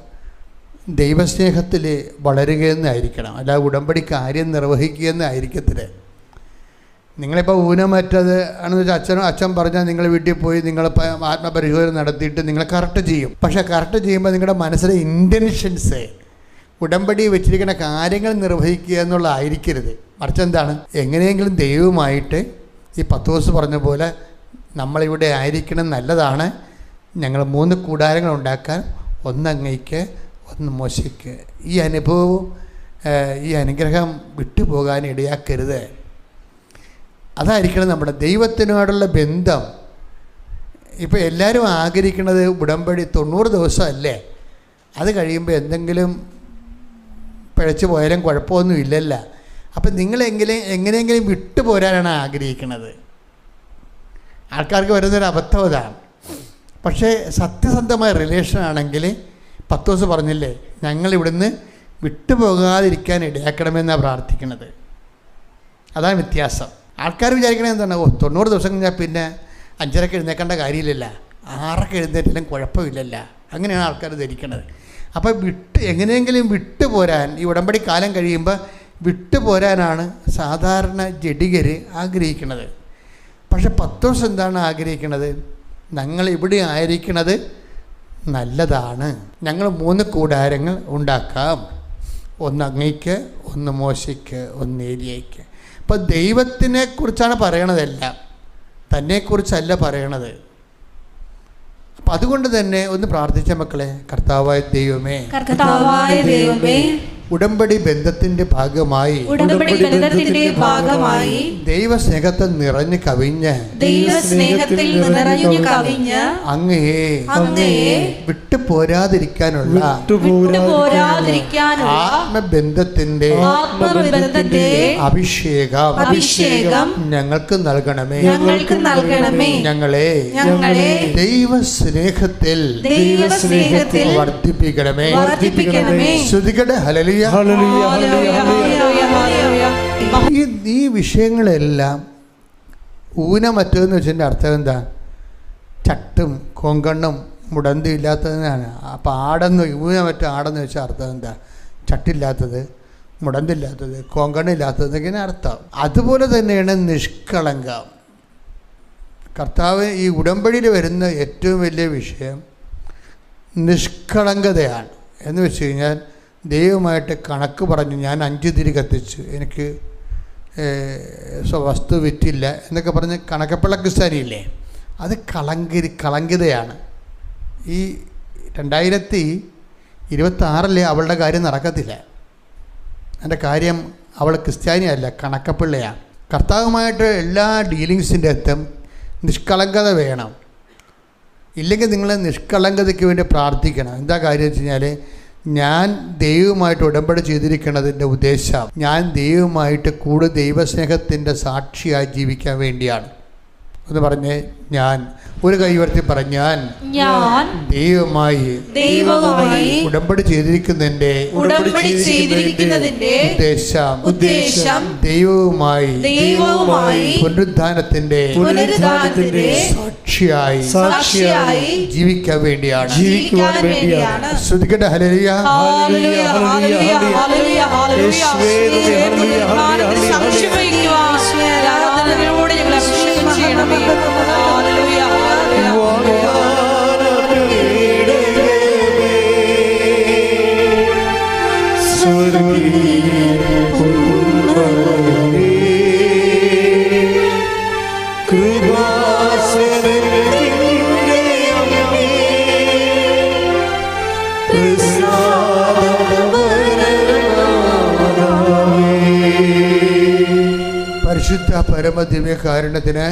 Speaker 1: ദൈവസ്നേഹത്തിൽ വളരുകയെന്നായിരിക്കണം, അല്ല ഉടമ്പടി കാര്യം നിർവഹിക്കുകയെന്നായിരിക്കത്തില്ല. നിങ്ങളിപ്പോൾ ഊനമറ്റത് ആണെന്ന് വെച്ചാൽ അച്ഛൻ പറഞ്ഞാൽ നിങ്ങൾ വീട്ടിൽ പോയി നിങ്ങൾ ആത്മപരിശോധന നടത്തിയിട്ട് നിങ്ങൾ കറക്റ്റ് ചെയ്യും. പക്ഷേ കറക്റ്റ് ചെയ്യുമ്പോൾ നിങ്ങളുടെ മനസ്സിലെ ഇൻറ്റൻഷൻസ് ഉടമ്പടി വെച്ചിരിക്കുന്ന കാര്യങ്ങൾ നിർവഹിക്കുക എന്നുള്ളതായിരിക്കരുത്. മറിച്ച് എന്താണ്, എങ്ങനെയെങ്കിലും ദൈവവുമായിട്ട് ഈ 10 ദിവസം പറഞ്ഞ പോലെ നമ്മളിവിടെ ആയിരിക്കണം, നല്ലതാണ്. ഞങ്ങൾ 3 കൂടാരങ്ങൾ ഉണ്ടാക്കാൻ, 1 അങ്ങയ്ക്ക് 1 മോശയ്ക്ക്. ഈ അനുഭവവും ഈ അനുഗ്രഹം വിട്ടുപോകാൻ ഇടയാക്കരുത്. അതായിരിക്കണം നമ്മുടെ ദൈവത്തിനോടുള്ള ബന്ധം. ഇപ്പോൾ എല്ലാവരും ആഗ്രഹിക്കുന്നത് ഉടമ്പടി 90 ദിവസമല്ലേ, അത് കഴിയുമ്പോൾ എന്തെങ്കിലും പിഴച്ചു പോയാലും കുഴപ്പമൊന്നും ഇല്ലല്ല. അപ്പം എങ്ങനെയെങ്കിലും വിട്ടുപോരാനാണ് ആഗ്രഹിക്കുന്നത്. ആൾക്കാർക്ക് വരുന്നൊരു അബദ്ധം അതാണ്. പക്ഷേ സത്യസന്ധമായ റിലേഷൻ ആണെങ്കിൽ 10 ദിവസം പറഞ്ഞില്ലേ, ഞങ്ങളിവിടുന്ന് വിട്ടുപോകാതിരിക്കാൻ ഇടയാക്കണമെന്നാണ് പ്രാർത്ഥിക്കുന്നത്. അതാണ് വ്യത്യാസം. ആൾക്കാർ വിചാരിക്കണത് എന്താണ്, 90 ദിവസം കഴിഞ്ഞാൽ പിന്നെ 5:30 എഴുന്നേക്കേണ്ട കാര്യമില്ലല്ല, 6 എഴുന്നേറ്റാലും കുഴപ്പമില്ലല്ല. അങ്ങനെയാണ് ആൾക്കാർ ധരിക്കണത്. അപ്പോൾ എങ്ങനെയെങ്കിലും വിട്ടുപോരാൻ ഈ ഉടമ്പടി കാലം കഴിയുമ്പോൾ വിട്ടുപോരാനാണ് സാധാരണ ജഡികർ ആഗ്രഹിക്കുന്നത്. പക്ഷെ 10 ദിവസം എന്താണ് ആഗ്രഹിക്കുന്നത്, ഞങ്ങൾ ഇവിടെ ആയിരിക്കണത് നല്ലതാണ്, ഞങ്ങൾ 3 കൂടാരങ്ങൾ ഉണ്ടാക്കാം, 1 അങ്ങയ്ക്ക്, 1 മോശയ്ക്ക്, 1 ഏലിയയ്ക്ക്. അപ്പോൾ ദൈവത്തിനെ കുറിച്ചാണ് പറയണതെല്ലാം, തന്നെക്കുറിച്ചല്ല പറയണത്. അപ്പം അതുകൊണ്ട് തന്നെ ഒന്ന് പ്രാർത്ഥിച്ച മക്കളെ, കർത്താവായ ദൈവമേ ഉടമ്പടി ബന്ധത്തിന്റെ ഭാഗമായി ദൈവസ്നേഹത്തിൽ നിറഞ്ഞു കവിഞ്ഞ് അങ്ങയെ വിട്ടുപോരാതിരിക്കാനുള്ള ആത്മബന്ധത്തിന്റെ അഭിഷേകം ഞങ്ങൾക്ക് നൽകണമേ. ഞങ്ങളെ ദൈവസ്നേഹത്തിൽ വർദ്ധിപ്പിക്കണമേ. ശ്രുതികടെ ഹല്ലേലൂയ. ഈ വിഷയങ്ങളെല്ലാം ഊനമറ്റതെന്ന് വെച്ചതിൻ്റെ അർത്ഥം എന്താ? ചട്ടും കൊങ്കണ്ണും മുടന്തും ഇല്ലാത്തതിനാണ്. അപ്പം ഊനമറ്റ ആടെന്ന് വെച്ചാൽ അർത്ഥം എന്താ? ചട്ടില്ലാത്തത്, മുടന്തില്ലാത്തത്, കൊങ്കണ്ണില്ലാത്തതെന്നൊക്കെയാണ് അർത്ഥം. അതുപോലെ തന്നെയാണ് നിഷ്കളങ്കം. കർത്താവ് ഈ ഉടമ്പടിയിൽ വരുന്ന ഏറ്റവും വലിയ വിഷയം നിഷ്കളങ്കതയാണ്. എന്ന് വെച്ച് കഴിഞ്ഞാൽ ദൈവമായിട്ട് കണക്ക് പറഞ്ഞു, ഞാൻ 5 തിരി കത്തിച്ചു, എനിക്ക് വസ്തു വിറ്റില്ല എന്നൊക്കെ പറഞ്ഞ് കണക്കപ്പിള്ള ക്രിസ്ത്യാനിയില്ലേ, അത് കളങ്കിതയാണ്. ഈ 2026 അവളുടെ കാര്യം നടക്കത്തില്ല. എൻ്റെ കാര്യം അവൾ ക്രിസ്ത്യാനിയല്ല, കണക്കപ്പിള്ളയാണ്. കർത്താവുമായിട്ട് എല്ലാ ഡീലിങ്സിൻ്റെ അർത്ഥം നിഷ്കളങ്കത വേണം. ഇല്ലെങ്കിൽ നിങ്ങൾ നിഷ്കളങ്കതയ്ക്ക് വേണ്ടി പ്രാർത്ഥിക്കണം. എന്താ കാര്യം വെച്ച് കഴിഞ്ഞാൽ, ഞാൻ ദൈവമായിട്ട് ഉടമ്പടി ചെയ്തിരിക്കുന്നതിൻ്റെ ഉദ്ദേശം ഞാൻ ദൈവമായിട്ട് കൂടുതൽ ദൈവസ്നേഹത്തിൻ്റെ സാക്ഷിയായി ജീവിക്കാൻ വേണ്ടിയാണ്. എന്ന് പറഞ്ഞേ, ഞാൻ ഒരു കൈ ഉയർത്തി പറഞ്ഞാൽ ദൈവമായി ഉടമ്പടി ചെയ്തിരിക്കുന്നതിന്റെ ഉദ്ദേശം ദൈവവുമായി പുനരുദ്ധാനത്തിന്റെ സാക്ഷിയായി ജീവിക്കാൻ വേണ്ടിയാണ്. ശ്രുതിക്കട്ടെ ഹല്ലേലൂയ. പരിശുദ്ധ പരമദിവ്യ കാരുണ്യത്തിന്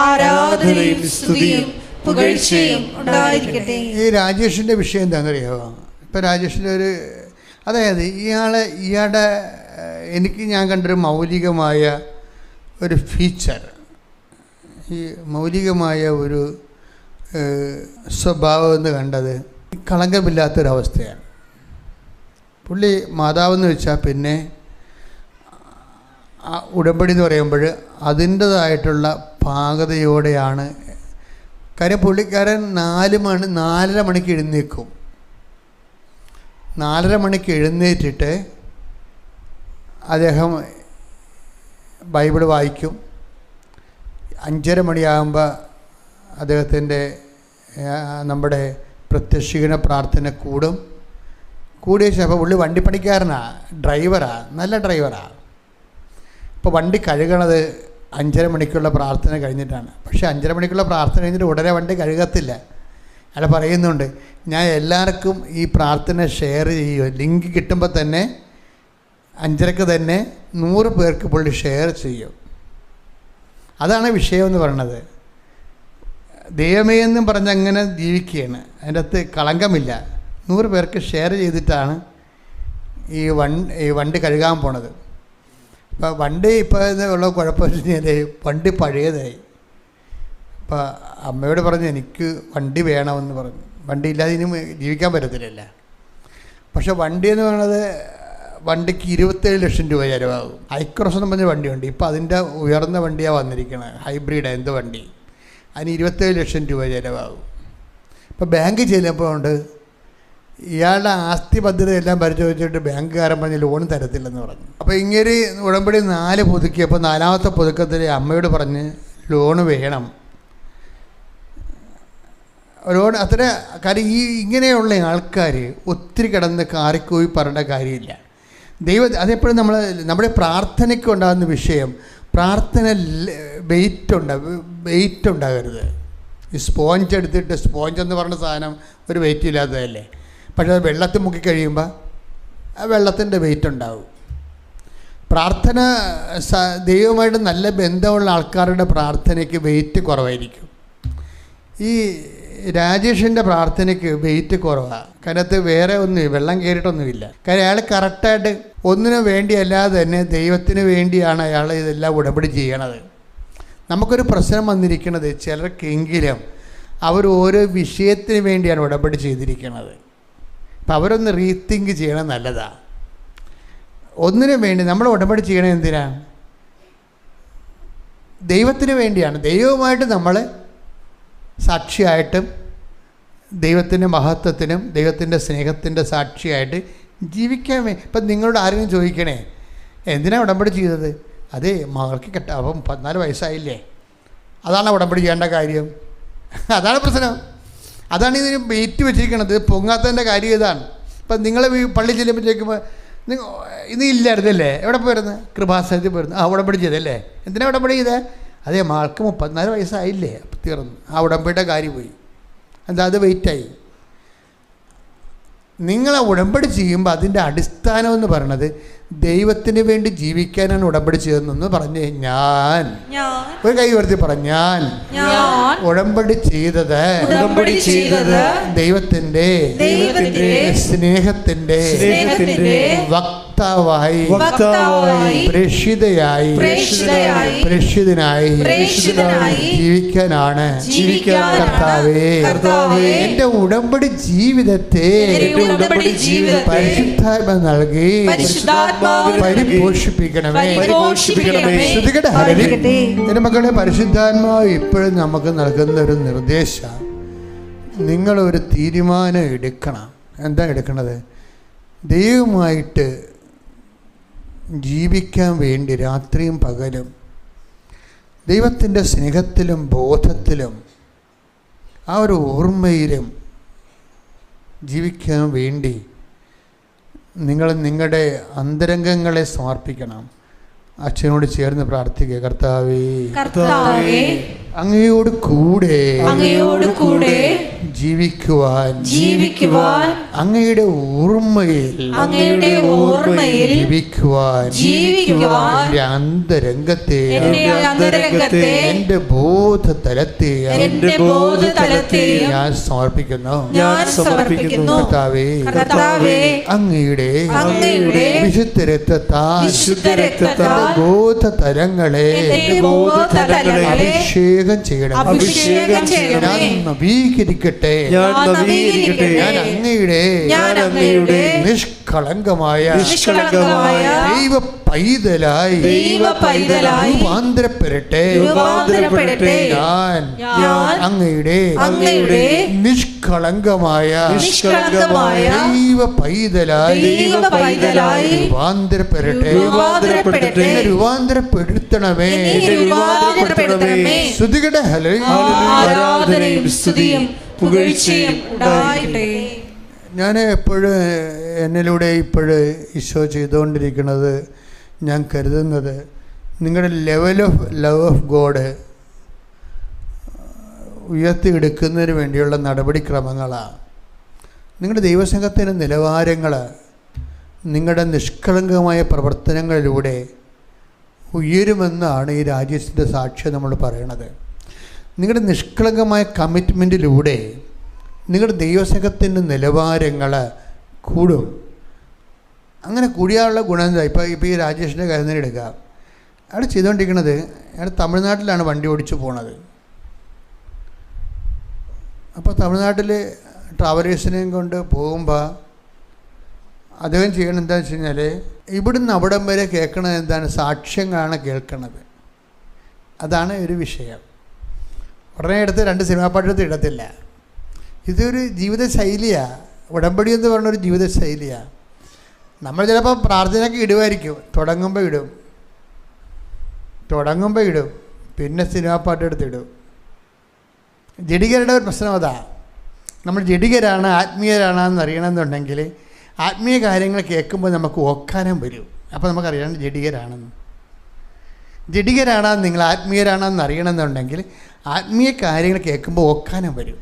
Speaker 2: ആരാധനയും സ്തുതിയും പുകഴ്ചയും ഉണ്ടായിരിക്കട്ടെ.
Speaker 1: ഈ രാജേഷിൻ്റെ വിഷയം എന്താണെന്നറിയാമോ? ഇപ്പം രാജേഷിൻ്റെ അതായത് ഇയാളുടെ ഞാൻ കണ്ടൊരു മൗലികമായ ഒരു ഫീച്ചർ, ഈ മൗലികമായ ഒരു സ്വഭാവം എന്ന് കണ്ടത് കളങ്കമില്ലാത്തൊരവസ്ഥയാണ്. പുള്ളി മാതാവെന്ന് വെച്ചാൽ പിന്നെ ആ ഉടമ്പടി എന്ന് പറയുമ്പോൾ അതിൻ്റേതായിട്ടുള്ള പാകതയോടെയാണ്. കാര്യം പുള്ളിക്കാരൻ 4:30 മണിക്ക് എഴുന്നേൽക്കും. 4:30 മണിക്ക് എഴുന്നേറ്റിട്ട് അദ്ദേഹം ബൈബിൾ വായിക്കും. 5:30 മണിയാകുമ്പോൾ അദ്ദേഹത്തിൻ്റെ നമ്മുടെ പ്രത്യക്ഷീകരണ പ്രാർത്ഥന കൂടിയ ശേഷം പുള്ളി വണ്ടിപ്പണിക്കാരനാണ്, ഡ്രൈവറാണ്, നല്ല ഡ്രൈവറാണ്. ഇപ്പോൾ വണ്ടി കഴുകണത് 5:30 മണിക്കുള്ള പ്രാർത്ഥന കഴിഞ്ഞിട്ടാണ്. പക്ഷേ 5:30 മണിക്കുള്ള പ്രാർത്ഥന കഴിഞ്ഞിട്ട് ഉടനെ വണ്ടി കഴുകത്തില്ല. അയാൾ പറയുന്നുണ്ട്, ഞാൻ എല്ലാവർക്കും ഈ പ്രാർത്ഥന ഷെയർ ചെയ്യുമോ, ലിങ്ക് കിട്ടുമ്പോൾ തന്നെ 5:30 തന്നെ 100 പേർക്ക് പുള്ളി ഷെയർ ചെയ്യും. അതാണ് വിഷയമെന്ന് പറയണത്. ദൈവമേ എന്നും പറഞ്ഞ് അങ്ങനെ ജീവിക്കുകയാണ്. അതിൻ്റെ അകത്ത് കളങ്കമില്ല. 100 പേർക്ക് ഷെയർ ചെയ്തിട്ടാണ് ഈ വണ്ടി കഴുകാൻ പോണത്. ഇപ്പോൾ വണ്ടി ഇപ്പോൾ ഉള്ള കുഴപ്പമെന്ന് വെച്ച് കഴിഞ്ഞാൽ വണ്ടി പഴയതായി. അപ്പോൾ അമ്മയോട് പറഞ്ഞു, എനിക്ക് വണ്ടി വേണമെന്ന് പറഞ്ഞു. വണ്ടി ഇല്ലാതെ ഇനി ജീവിക്കാൻ പറ്റത്തില്ല. പക്ഷേ വണ്ടി എന്ന് പറയുന്നത് വണ്ടിക്ക് 27 ലക്ഷം രൂപ ചിലവാകും. ഐക്രോസ് എന്ന് പറഞ്ഞ വണ്ടിയുണ്ട്. ഇപ്പോൾ അതിൻ്റെ ഉയർന്ന വണ്ടിയാണ് വന്നിരിക്കുന്നത്, ഹൈബ്രിഡ് എന്ത് വണ്ടി, അതിന് 27 ലക്ഷം രൂപ ചിലവാകും. ഇപ്പോൾ ബാങ്ക് ചെല്ലുമ്പോൾ ഉണ്ട്, ഇയാളുടെ ആസ്തി ഭദ്രതയെല്ലാം പരിശോധിച്ചിട്ട് ബാങ്കുകാരൻ പറഞ്ഞ് ലോൺ തരത്തില്ലെന്ന് പറഞ്ഞു. അപ്പോൾ ഇങ്ങനെ ഉടമ്പടി 4 പുതുക്കിയപ്പോൾ 4ാമത്തെ പുതുക്കത്തിൽ അമ്മയോട് പറഞ്ഞ് ലോണ് വേണം. ലോൺ അത്ര കാര്യം ഇങ്ങനെയുള്ള ആൾക്കാർ ഒത്തിരി കിടന്ന് കാറിക്കോയി പറയേണ്ട കാര്യമില്ല. അതെപ്പോഴും നമ്മുടെ പ്രാർത്ഥനയ്ക്ക് ഉണ്ടാകുന്ന വിഷയം, പ്രാർത്ഥന വെയിറ്റ് ഉണ്ടാകരുത്. ഈ സ്പോഞ്ച് എടുത്തിട്ട്, സ്പോഞ്ച് എന്ന് പറഞ്ഞ സാധനം ഒരു വെയിറ്റ് ഇല്ലാത്തതല്ലേ. പക്ഷേ അത് വെള്ളത്തിൽ മുക്കി കഴിയുമ്പോൾ വെള്ളത്തിൻ്റെ വെയിറ്റ് ഉണ്ടാവും. പ്രാർത്ഥന ദൈവമായിട്ട് നല്ല ബന്ധമുള്ള ആൾക്കാരുടെ പ്രാർത്ഥനയ്ക്ക് വെയിറ്റ് കുറവായിരിക്കും. ഈ രാജേഷിൻ്റെ പ്രാർത്ഥനയ്ക്ക് വെയിറ്റ് കുറവാണ്. അതിനകത്ത് വേറെ ഒന്നും വെള്ളം കയറിയിട്ടൊന്നുമില്ല. കാര്യം അയാൾ കറക്റ്റായിട്ട് ഒന്നിനു വേണ്ടിയല്ലാതെ തന്നെ ദൈവത്തിന് വേണ്ടിയാണ് അയാൾ ഇതെല്ലാം ഉടമ്പടി ചെയ്യണത്. നമുക്കൊരു പ്രശ്നം വന്നിരിക്കുന്നത് ചിലർക്കെങ്കിലും അവർ ഓരോ വിഷയത്തിന് വേണ്ടിയാണ് ഉടമ്പടി ചെയ്തിരിക്കുന്നത്. അപ്പം അവരൊന്ന് റീതിങ്ക് ചെയ്യണത് നല്ലതാണ്. ഒന്നിനു വേണ്ടി നമ്മൾ ഉടമ്പടി ചെയ്യണത് എന്തിനാണ്? ദൈവത്തിന് വേണ്ടിയാണ്. ദൈവവുമായിട്ട് നമ്മൾ സാക്ഷിയായിട്ടും ദൈവത്തിൻ്റെ മഹത്വത്തിനും ദൈവത്തിൻ്റെ സ്നേഹത്തിൻ്റെ സാക്ഷിയായിട്ട് ജീവിക്കാൻ ഇപ്പം നിങ്ങളോട് ആരെങ്കിലും ചോദിക്കണേ എന്തിനാണ് ഉടമ്പടി ചെയ്തത്? അതേ മകൾക്ക് അപ്പം 14 വയസ്സായില്ലേ, അതാണ് ഉടമ്പടി ചെയ്യേണ്ട കാര്യം. അതാണ് പ്രശ്നം. അതാണ് ഇതിന് വെയിറ്റ് വെച്ചിരിക്കണത്. പൊങ്ങാത്തതിൻ്റെ കാര്യം ഇതാണ്. ഇപ്പം നിങ്ങൾ പള്ളി ചെല്ലുമ്പോൾ ചോദിക്കുമ്പോൾ ഇന്ന് ഇല്ലായിരുന്നല്ലേ, എവിടെ പോയിരുന്നു? കൃപാസനത്തിൽ പോയിരുന്നു. ഉടമ്പടി ചെയ്തല്ലേ. എന്തിനാണ് ഉടമ്പടി ചെയ്തേ? അതേ മകൾക്ക് 34 വയസ്സായില്ലേ, അപ്പം തീർന്നു. ഉടമ്പടിയുടെ കാര്യം പോയി. എന്താ അത് വെയിറ്റായി. നിങ്ങൾ ഉടമ്പടി ചെയ്യുമ്പോൾ അതിൻ്റെ അടിസ്ഥാനം എന്ന് പറയണത് ദൈവത്തിന് വേണ്ടി ജീവിക്കാനാണ് ഉടമ്പടി ചെയ്തതെന്ന് പറഞ്ഞ് ഞാൻ ഒരു കൈ ഉയർത്തി പറഞ്ഞു, ഞാൻ ഉടമ്പടി ചെയ്തത് ദൈവത്തിൻ്റെ സ്നേഹത്തിൻ്റെ വക്താവായി പ്രേക്ഷിതനായി ജീവിക്കാനാണ്. കർത്താവേ, എൻ്റെ ഉടമ്പടി ജീവിതത്തെ പരിശുദ്ധാത്മ നൽകി പരിപോഷിപ്പിക്കണമേ. എൻ്റെ മക്കളെ, പരിശുദ്ധാത്മാവ് ഇപ്പോഴും നമുക്ക് നൽകുന്ന ഒരു നിർദ്ദേശം, നിങ്ങളൊരു തീരുമാനം എടുക്കണം. എന്താ എടുക്കണത്? ദൈവമായിട്ട് ജീവിക്കാൻ വേണ്ടി രാത്രിയും പകലും ദൈവത്തിൻ്റെ സ്നേഹത്തിലും ബോധത്തിലും ആ ഒരു ഓർമ്മയിലും ജീവിക്കാൻ വേണ്ടി നിങ്ങൾ നിങ്ങളുടെ അന്തരംഗങ്ങളെ സമർപ്പിക്കണം. അച്ഛനോട് ചേർന്ന് പ്രാർത്ഥിക്കുക. കർത്താവേ, അങ്ങയോട് കൂടെ ജീവിക്കുവാൻ അങ്ങയുടെ ഓർമ്മയിൽ ജീവിക്കുവാൻ എൻ്റെ അന്തരംഗത്തെ എൻ്റെ ബോധതലത്തെ ഞാൻ സമർപ്പിക്കുന്നു. കർത്താവേ, അങ്ങയുടെ വിശുദ്ധ രക്തത്താൽ ബോധതലങ്ങളെ അഭിഷേകം ചെയ്യണം. ഞാൻ നവീകരിക്കട്ടെ. ഞാൻ അങ്ങയുടെ നിഷ്കളങ്കമായ ദൈവ പൈതലായി രൂപാന്തരപ്പെടട്ടെ. ഞാൻ അങ്ങയുടെ നിഷ്കളങ്കമായ ദൈവ പൈതലായി രൂപാന്തരപ്പെടട്ടെ. രൂപാന്തരപ്പെടുത്തണമേ. സ്തുതികടെ
Speaker 2: ആരാധനയും സ്തുതിയും പുകഴ്ചയും ഉണ്ടാകട്ടെ.
Speaker 1: ഞാൻ എപ്പോഴും എന്നിലൂടെ ഇപ്പോഴും ഈശോ ചെയ്തുകൊണ്ടിരിക്കുന്നത്, ഞാൻ കരുതുന്നത് നിങ്ങളുടെ level of love of God ഉയർത്തിയെടുക്കുന്നതിന് വേണ്ടിയുള്ള നടപടിക്രമങ്ങളാണ്. നിങ്ങളുടെ ദൈവസംഘത്തിൻ്റെ നിലവാരങ്ങൾ നിങ്ങളുടെ നിഷ്കളങ്കമായ പ്രവർത്തനങ്ങളിലൂടെ ഉയരുമെന്നാണ് ഈ രാജ്യത്തിൻ്റെ സാക്ഷ്യം നമ്മൾ പറയണത്. നിങ്ങളുടെ നിഷ്കളങ്കമായ കമ്മിറ്റ്മെൻറ്റിലൂടെ നിങ്ങളുടെ ദൈവസംഘത്തിൻ്റെ നിലവാരങ്ങൾ കൂടും. അങ്ങനെ കൂടിയാലുള്ള ഗുണം എന്താ? ഇപ്പോൾ ഈ രാജേഷിൻ്റെ കാര്യം തന്നെ എടുക്കുക. അയാൾ ചെയ്തുകൊണ്ടിരിക്കുന്നത്, അയാൾ തമിഴ്നാട്ടിലാണ് വണ്ടി ഓടിച്ചു പോണത്. അപ്പോൾ തമിഴ്നാട്ടിൽ ട്രാവലേഴ്സിനെയും കൊണ്ട് പോകുമ്പോൾ അദ്ദേഹം ചെയ്യണം എന്താണെന്ന് വെച്ച് കഴിഞ്ഞാൽ, ഇവിടുന്ന് അവിടം വരെ കേൾക്കണത് എന്താണ്? സാക്ഷ്യങ്ങളാണ് കേൾക്കണത്. അതാണ് ഒരു വിഷയം. ഉടനെ എടുത്ത് 2 സിനിമാ പാട്ടെടുത്ത് ഇടത്തില്ല. ഇതൊരു ജീവിതശൈലിയാണ്. ഉടമ്പടി എന്ന് പറഞ്ഞൊരു ജീവിതശൈലിയാണ്. നമ്മൾ ചിലപ്പോൾ പ്രാർത്ഥനയ്ക്ക് ഇടുമായിരിക്കും, തുടങ്ങുമ്പോൾ ഇടും, പിന്നെ സിനിമാ പാട്ടെടുത്തിടും. ജഡികരുടെ ഒരു പ്രശ്നം അതാ. നമ്മൾ ജഡികരാണ് ആത്മീയരാണെന്ന് അറിയണമെന്നുണ്ടെങ്കിൽ ആത്മീയ കാര്യങ്ങൾ കേൾക്കുമ്പോൾ നമുക്ക് ഓക്കാനം വരും. അപ്പോൾ നമുക്കറിയാം ജഡികരാണെന്ന് നിങ്ങൾ ആത്മീയരാണെന്ന് അറിയണമെന്നുണ്ടെങ്കിൽ ആത്മീയ കാര്യങ്ങൾ കേൾക്കുമ്പോൾ ഓക്കാനം വരും.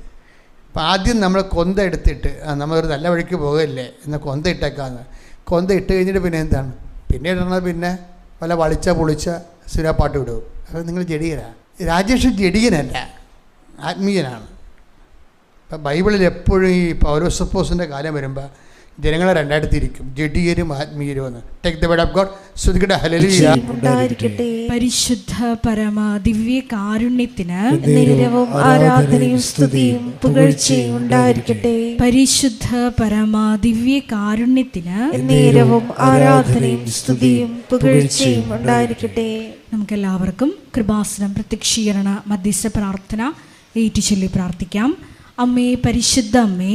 Speaker 1: അപ്പോൾ ആദ്യം നമ്മൾ കൊന്ത എടുത്തിട്ട് നമ്മളൊരു നല്ല വഴിക്ക് പോകല്ലേ എന്നാൽ കൊന്ത ഇട്ടേക്കാന്ന്, കൊന്ത ഇട്ട് കഴിഞ്ഞിട്ട് പിന്നെ എന്താണ്? പിന്നെ ഇടണത് പിന്നെ വല്ല വളിച്ച പൊളിച്ച സിനിമാപ്പാട്ട് വിടും. അപ്പോൾ നിങ്ങൾ ജഡികനാണ്. രാജേഷ് ജഡികനല്ല, ആത്മീയനാണ്. ഇപ്പം ബൈബിളിൽ എപ്പോഴും ഈ പൗലോസപ്പോസിൻ്റെ കാലം വരുമ്പോൾ ജനങ്ങളെ രണ്ടായിട്ട് തിരിക്കും, ജഡികരും ആത്മീയരും എന്ന്. Take the word of God. ശ്രുതിക്കട്ടെ ഹല്ലേലൂയ.
Speaker 2: പരിശുദ്ധ പരമ ദിവ്യ കാരുണ്യത്തിന്
Speaker 4: നിരവും ആരാധനയും സ്തുതിയും പുകഴ്ചയും ഉണ്ടായിരിക്കട്ടെ.
Speaker 2: പരിശുദ്ധ പരമ ദിവ്യ കാരുണ്യത്തിന്
Speaker 4: നിരവും ആരാധനയും സ്തുതിയും പുകഴ്ചയും ഉണ്ടായിരിക്കട്ടെ.
Speaker 2: നമുക്കെല്ലാവർക്കും കൃപാസനം പ്രത്യക്ഷീകരണ മധ്യസ്ഥ പ്രാർത്ഥന ഏറ്റുചൊല്ലി പ്രാർത്ഥിക്കാം. അമ്മേ പരിശുദ്ധ അമ്മേ,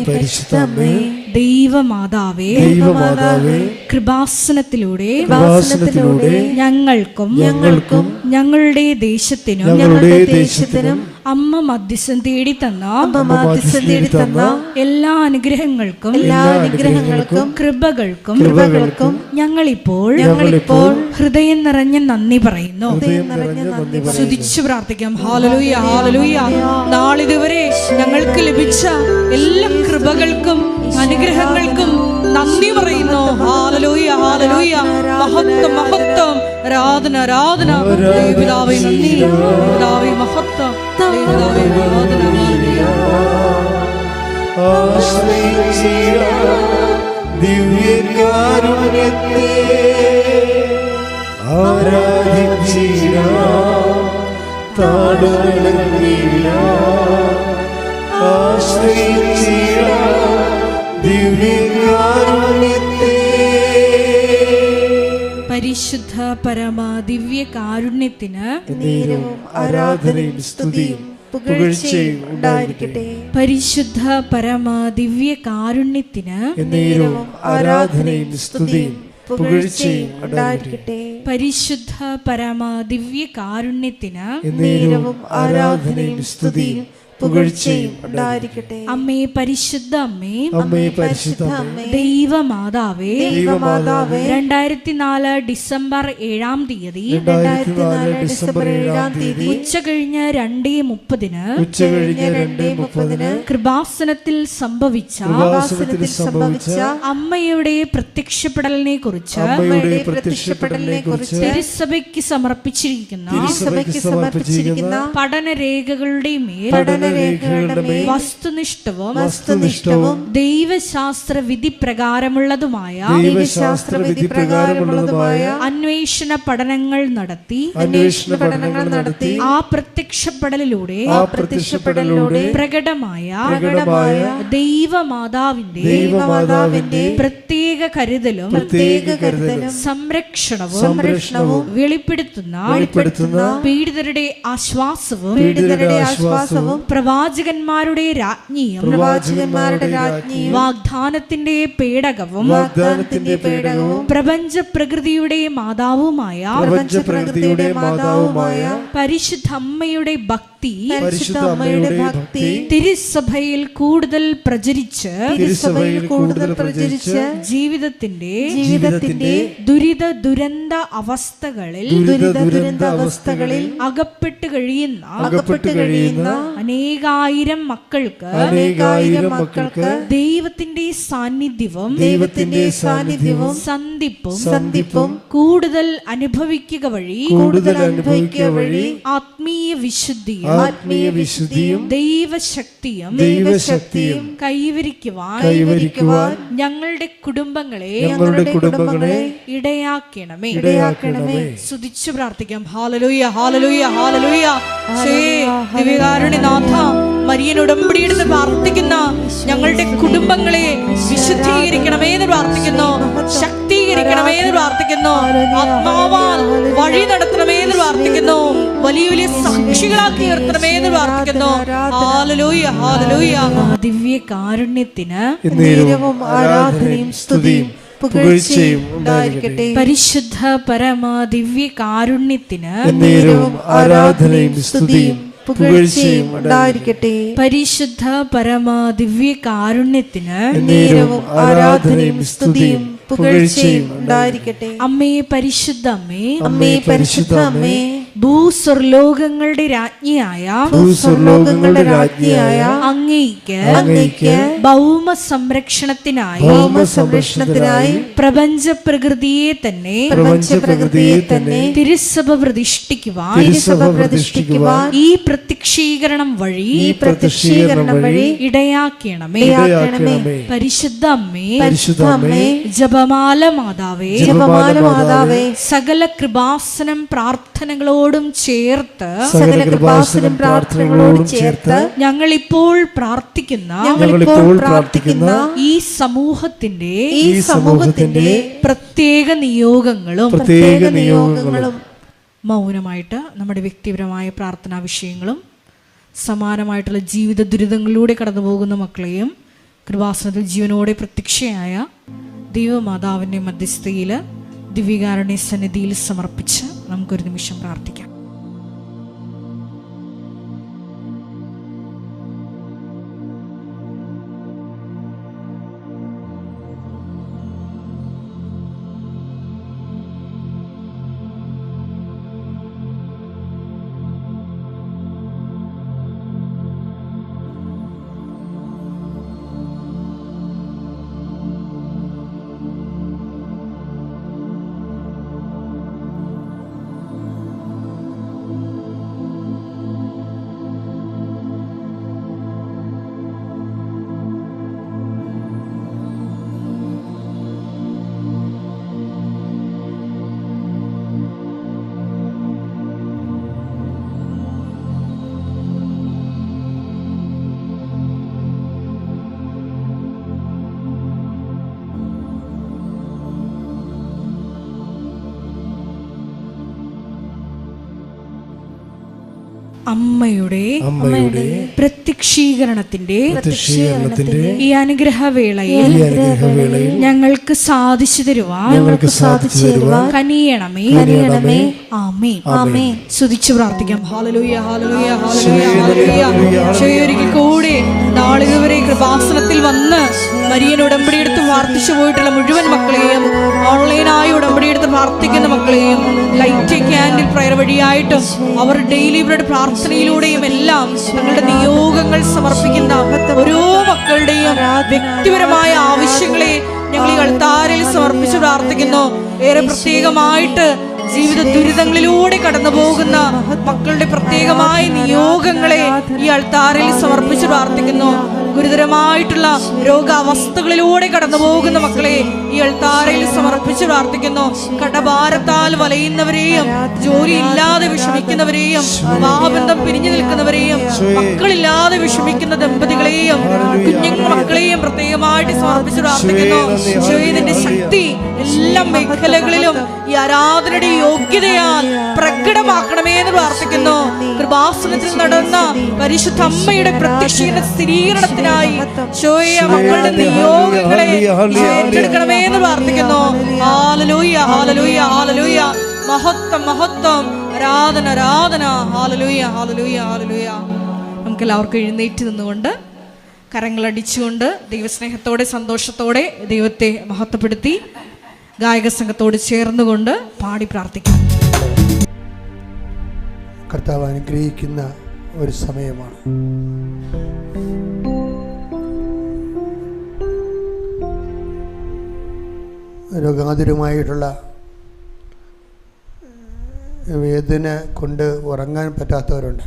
Speaker 4: പരിശുദ്ധ അമ്മേ,
Speaker 2: ദൈവമാതാവേ, കൃപാസനത്തിലൂടെ ഞങ്ങൾക്കും ഞങ്ങളുടെ ദേശത്തിനും അമ്മ മധ്യസ്ഥം തേടി തന്ന എല്ലാ അനുഗ്രഹങ്ങൾക്കും കൃപകൾക്കും ഞങ്ങളിപ്പോൾ ഹൃദയം നിറഞ്ഞ നന്ദി പറയുന്നു. സ്തുതിച്ചു പ്രാർത്ഥിക്കാം. ഹല്ലേലൂയ, ഹല്ലേലൂയ. നാളിതുവരെ ഞങ്ങൾക്ക് ലഭിച്ച എല്ലാ കൃപകൾക്കും അനുഗ്രഹങ്ങൾക്കും നന്ദി പറയുന്നു. ഹല്ലേലൂയ, ഹല്ലേലൂയ. മഹത്വം, മഹത്വം, ആരാധന, ആരാധന. ദൈവപിതാവേ നന്ദി, പിതാവേ മഹത്വം, ദൈവപിതാവേ ആരാധന.
Speaker 3: ദിവ്യകാരുണ്യത്തെ
Speaker 2: പരിശുദ്ധ പരമ ദിവ്യ കാരുണ്യത്തിന്
Speaker 4: ആരാധനയും സ്തുതിയും പുകഴ്ചയും ഉണ്ടായിരിക്കട്ടെ.
Speaker 2: പരിശുദ്ധ പരമ ദിവ്യ കാരുണ്യത്തിന്
Speaker 4: ആരാധനയും സ്തുതിയും പുകഴ്ചയും ഉണ്ടായിരിക്കട്ടെ.
Speaker 2: പരിശുദ്ധ പരമ ദിവ്യ കാരുണ്യത്തിന്
Speaker 4: ആരാധനയും സ്തുതിയും പുകഴ്ചയും ഉണ്ടായിരിക്കട്ടെ.
Speaker 2: അമ്മേ പരിശുദ്ധ അമ്മേ,
Speaker 4: പരിശുദ്ധ അമ്മേ,
Speaker 2: ദൈവമാതാവേ, 2004 ഡിസംബർ 7-ാം തീയതി ഉച്ച കഴിഞ്ഞ് 2:30 കൃപാസനത്തിൽ സംഭവിച്ച അമ്മയുടെ പ്രത്യക്ഷപ്പെടലിനെ കുറിച്ച് തിരുസഭയ്ക്ക് സമർപ്പിച്ചിരിക്കുന്ന പഠനരേഖകളുടെ മേൽ വസ്തുനിഷ്ഠവും ദൈവശാസ്ത്ര വിധി പ്രകാരമുള്ളതുമായ അന്വേഷണ പഠനങ്ങൾ നടത്തി ആ പ്രത്യക്ഷപ്പെടലിലൂടെ പ്രകടമായ ദൈവമാതാവിന്റെ പ്രത്യേക കരുതലും സംരക്ഷണവും വെളിപ്പെടുത്തുന്ന പീഡിതരുടെ ആശ്വാസവും പ്രവാചകന്മാരുടെ രാജ്ഞിയും വാഗ്ദാനത്തിന്റെ പേടകവും പ്രപഞ്ച പ്രകൃതിയുടെ മാതാവുമായ പരിശുദ്ധ അമ്മയുടെ ഭക്തി തിരുസഭയിൽ കൂടുതൽ പ്രചരിച്ച് ജീവിതത്തിന്റെ ദുരിത ദുരന്ത അവസ്ഥകളിൽ അകപ്പെട്ട് കഴിയുന്ന അനേകായിരം മക്കൾക്ക് ദൈവത്തിന്റെ സാന്നിധ്യവും സന്ധിപ്പും കൂടുതൽ അനുഭവിക്കുക വഴി ആത്മീയ വിശുദ്ധിയും ദൈവശക്തിയും കൈവരിക്കുവാൻ ഞങ്ങളുടെ കുടുംബങ്ങളെ ഇടയാക്കണമേ. സ്തുതിച്ചു പ്രാർത്ഥിക്കാം. ഹല്ലേലൂയ, ഹല്ലേലൂയ, ഹല്ലേലൂയ. ദിവ്യകാരുണ്യനാഥ, മരിയൻ ഉടമ്പടിയെടുത്ത് പ്രാർത്ഥിക്കുന്ന ഞങ്ങളുടെ കുടുംബങ്ങളെ വിശുദ്ധീകരിക്കണമേ എന്ന് പ്രാർത്ഥിക്കുന്നു, ശക്തീകരിക്കണമേ എന്ന് പ്രാർത്ഥിക്കുന്നു, ആത്മാവാൽ വഴി നടത്തണമേ എന്ന് പ്രാർത്ഥിക്കുന്നു, വലിയ വലിയ സാക്ഷികളാക്കി ഉയർത്തണമേ എന്ന് പ്രാർത്ഥിക്കുന്നു. Hallelujah, hallelujah. ദിവ്യ കാരുണ്യത്തിന്
Speaker 4: ആരാധനയും സ്തുതിയും പുകഴ്ചയും ഉണ്ടായിരിക്കട്ടെ.
Speaker 2: പരിശുദ്ധ പരമ ദിവ്യ കാരുണ്യത്തിന്
Speaker 4: ആരാധനയും സ്തുതിയും പുകഴ്ചയും ഉണ്ടായിരിക്കട്ടെ.
Speaker 2: പരിശുദ്ധ പരമ ദിവ്യ കാരുണ്യത്തിന്
Speaker 4: ആരാധനയും സ്തുതിയും പുകഴ്ചയും ഉണ്ടായിരിക്കട്ടെ.
Speaker 2: അമ്മേ പരിശുദ്ധ അമ്മേ,
Speaker 4: പരിശുദ്ധ അമ്മേ,
Speaker 2: ഭൂസ്വർലോകങ്ങളുടെ രാജ്ഞിയായ അങ്ങേയ്ക്ക് ഭൗമ സംരക്ഷണത്തിനായി പ്രപഞ്ച പ്രകൃതിയെ തന്നെ തിരുസഭ പ്രതിഷ്ഠിക്കുവാൻ ഈ പ്രത്യക്ഷീകരണം വഴി ഇടയാക്കണമേ. പരിശുദ്ധ അമ്മേ, ജപമാല മാതാവേ, സകല കൃപാസനം പ്രാർത്ഥനകളോടും ചേർത്ത് ഞങ്ങളിപ്പോൾ പ്രാർത്ഥിക്കുന്ന ഈ സമൂഹത്തിന്റെ പ്രത്യേക നിയോഗങ്ങളും മൗനമായിട്ട് നമ്മുടെ വ്യക്തിപരമായ പ്രാർത്ഥനാ വിഷയങ്ങളും സമാനമായിട്ടുള്ള ജീവിത ദുരിതങ്ങളിലൂടെ കടന്നു പോകുന്ന മക്കളെയും കൃപാസനത്തിൽ ജീവനോടെ പ്രത്യക്ഷയായ ദൈവമാതാവിൻ്റെ മധ്യസ്ഥയിൽ ദിവ്യകാരുണ്യ സന്നിധിയിൽ സമർപ്പിച്ച് നമുക്കൊരു നിമിഷം പ്രാർത്ഥിക്കാം. അമ്മയുടെ പ്രത്യക്ഷീകരണത്തിന്റെ ഈ അനുഗ്രഹവേളയിൽ ഞങ്ങൾക്ക് സാധിച്ചു തരുവാൻ കനിയണമേ. ആമേൻ. സ്തുതിച്ചു പ്രാർത്ഥിക്കാം. ഹല്ലേലൂയ, ഹല്ലേലൂയ, ഹല്ലേലൂയ, ഹല്ലേലൂയ. ഒരിക്കൽ കൂടി നാളിതുവരെ കൃപാസനത്തിൽ വന്ന് മരിയൻ ഉടമ്പടി എടുത്ത് പ്രാർത്ഥിച്ചു പോയിട്ടുള്ള മുഴുവൻ മക്കളെയും, ഓൺലൈനായി ഉടമ്പടി എടുത്ത് പ്രാർത്ഥിക്കുന്ന മക്കളെയും, ലൈറ്റ് ക്യാൻഡിൽ പ്രയർ വഴിയായിട്ടും അവർ ഡെയിലി ഇവരുടെ പ്രാർത്ഥനയിലൂടെയും എല്ലാം തങ്ങളുടെ നിയോഗങ്ങൾ സമർപ്പിക്കുന്ന ഓരോ മക്കളുടെയും വ്യക്തിപരമായ ആവശ്യങ്ങളെ ഞങ്ങൾ ഈ അൾത്താരയിൽ സമർപ്പിച്ച് പ്രാർത്ഥിക്കുന്നു. ഏറെ പ്രത്യേകമായിട്ട് ജീവിത ദുരിതങ്ങളിലൂടെ കടന്നു പോകുന്ന മക്കളുടെ പ്രത്യേകമായ നിയോഗങ്ങളെ ഈ അൾത്താരയിൽ സമർപ്പിച്ച് പ്രാർത്ഥിക്കുന്നു. ഗുരുതരമായിട്ടുള്ള രോഗാവസ്ഥകളിലൂടെ കടന്നു പോകുന്ന മക്കളെ ഈ അൾത്താരയിൽ സമർപ്പിച്ച് പ്രാർത്ഥിക്കുന്നു. കടഭാരത്താൽ വലയുന്നവരെയും, ജോലിയില്ലാതെ വിഷമിക്കുന്നവരെയും, വിവാഹബന്ധം പിരിഞ്ഞു നിൽക്കുന്നവരെയും, മക്കളില്ലാതെ വിഷമിക്കുന്ന ദമ്പതികളെയും, കുഞ്ഞുങ്ങൾ മക്കളെയും പ്രത്യേകമായിട്ട് സമർപ്പിച്ച് പ്രാർത്ഥിക്കുന്നു. ഈശോയുടെ ശക്തി എല്ലാ മേഖലകളിലും ഈ ആരാധനയുടെ യോഗ്യതയാൽ പ്രകടമാക്കണമേ എന്ന് പ്രാർത്ഥിക്കുന്നു. കൃപാസനത്തിൽ നടന്ന പരിശുദ്ധ അമ്മയുടെ പ്രത്യക്ഷീകരണ സ്ഥിരീകരണത്തിനായി മക്കളുടെ നിയോഗങ്ങളെ ഏറ്റെടുക്കണമേ എന്ന് പ്രാർത്ഥിക്കുന്നു. ഹല്ലേലൂയ, ഹല്ലേലൂയ, ഹല്ലേലൂയ. മഹത്വം, മഹത്വം, ആരാധന, ആരാധന. ഹല്ലേലൂയ, ഹല്ലേലൂയ, ഹല്ലേലൂയ. നമുക്ക് എല്ലാവർക്കും എഴുന്നേറ്റ് നിന്നുകൊണ്ട് കരങ്ങളടിച്ചുകൊണ്ട് ദൈവസ്നേഹത്തോടെ സന്തോഷത്തോടെ ദൈവത്തെ മഹത്വപ്പെടുത്തി ഗായക സംഘത്തോട് ചേർന്നുകൊണ്ട് പാടി പ്രാർത്ഥിക്കാം.
Speaker 1: കർത്താവ് അനുഗ്രഹിക്കുന്ന ഒരു സമയമാണ്. രോഗാതുരമായിട്ടുള്ള വേദന കൊണ്ട് ഉറങ്ങാൻ പറ്റാത്തവരുണ്ട്.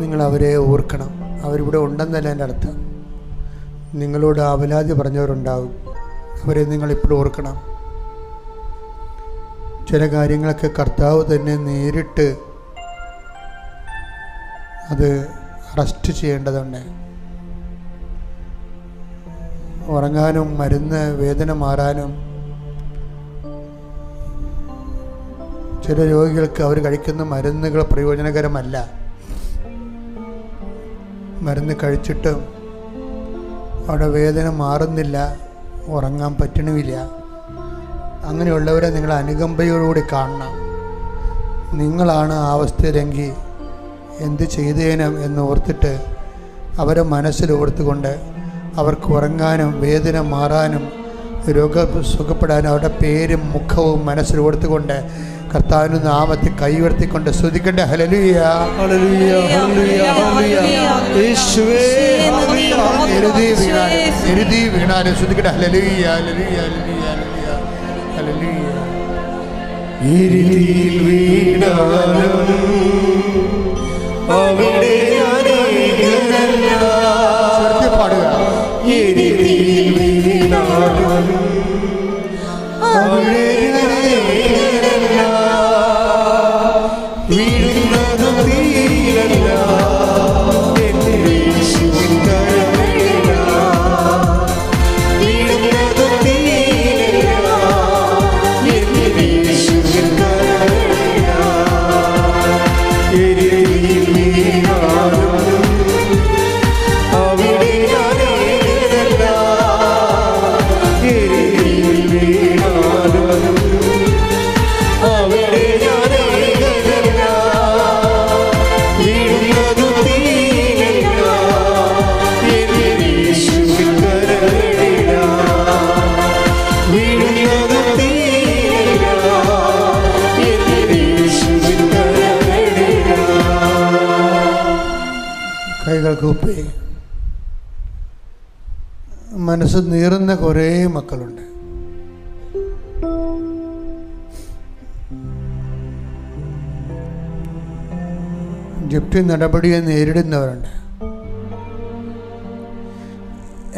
Speaker 1: നിങ്ങൾ അവരെ ഓർക്കണം. അവരിവിടെ ഉണ്ടെന്നല്ല എൻ്റെ അർത്ഥം. നിങ്ങളോട് ആവലാതി പറഞ്ഞവരുണ്ടാകും. അവരെ നിങ്ങളിപ്പോഴും ഓർക്കണം. ചില കാര്യങ്ങളൊക്കെ കർത്താവ് തന്നെ നേരിട്ട് അത് അറസ്റ്റ് ചെയ്യേണ്ടതുണ്ട്. ഉറങ്ങാനും മരുന്ന് വേദന മാറാനും ചില രോഗികൾക്ക് അവർ കഴിക്കുന്ന മരുന്നുകൾ പ്രയോജനകരമല്ല. മരുന്ന് കഴിച്ചിട്ടും അവിടെ വേദന മാറുന്നില്ല, ഉറങ്ങാൻ പറ്റണമില്ല. അങ്ങനെയുള്ളവരെ നിങ്ങൾ അനുകമ്പയോടുകൂടി കാണണം. നിങ്ങളാണ് ആ അവസ്ഥയിലെങ്കിൽ എന്ത് ചെയ്തേനും എന്ന് ഓർത്തിട്ട് അവരെ മനസ്സിൽ ഓർത്തുകൊണ്ട് അവർക്ക് ഉറങ്ങാനും വേദന മാറാനും രോഗം സുഖപ്പെടാനും അവരുടെ പേരും മുഖവും മനസ്സിൽ ഓർത്തുകൊണ്ട് കർത്താവിൻ്റെ നാമത്തെ കൈവർത്തിക്കൊണ്ട് സ്തുതിക്കട്ടെ. ഹല്ലേലൂയ,
Speaker 3: ഹല്ലേലൂയ, ഹല്ലേലൂയ, ഹല്ലേലൂയ. യേശുവേ, ഹല്ലേലൂയ,
Speaker 1: എരുതി വീണാലും സ്തുതിക്കട്ടെ. ഹല്ലേലൂയ, ഹല്ലേലൂയ, ഹല്ലേലൂയ, ഹല്ലേലൂയ.
Speaker 3: എരുതിയിൽ വീണാലും അവിടെ അനേകരല്ല.
Speaker 1: ചേർത്ത് പാടുക.
Speaker 3: എരുതിയിൽ വീണാലും അവിടെ അനേകരല്ല. വീഴുന്നതും തീരല്ല എന്റെ യേശുവിൻ കരങ്ങളില. വീഴുന്നതും തീരല്ല എന്റെ യേശുവിൻ കരങ്ങളില. എരുതിയിൽ വീണാലും അവിടെ അനേകരല്ല. എരുതിയിൽ വീണാലും അവിടെ അനേകരല്ല. വീഴുന്നതും തീരല്ല എന്റെ യേശുവിൻ കരങ്ങളില. വീഴുന്നതും തീരല്ല എന്റെ യേശുവിൻ കരങ്ങളില.
Speaker 1: കൈകൾ കൂപ്പി. മനസ്സ് നീറുന്ന കുറേ മക്കളുണ്ട്. ജപ്തി നടപടിയെ നേരിടുന്നവരുണ്ട്.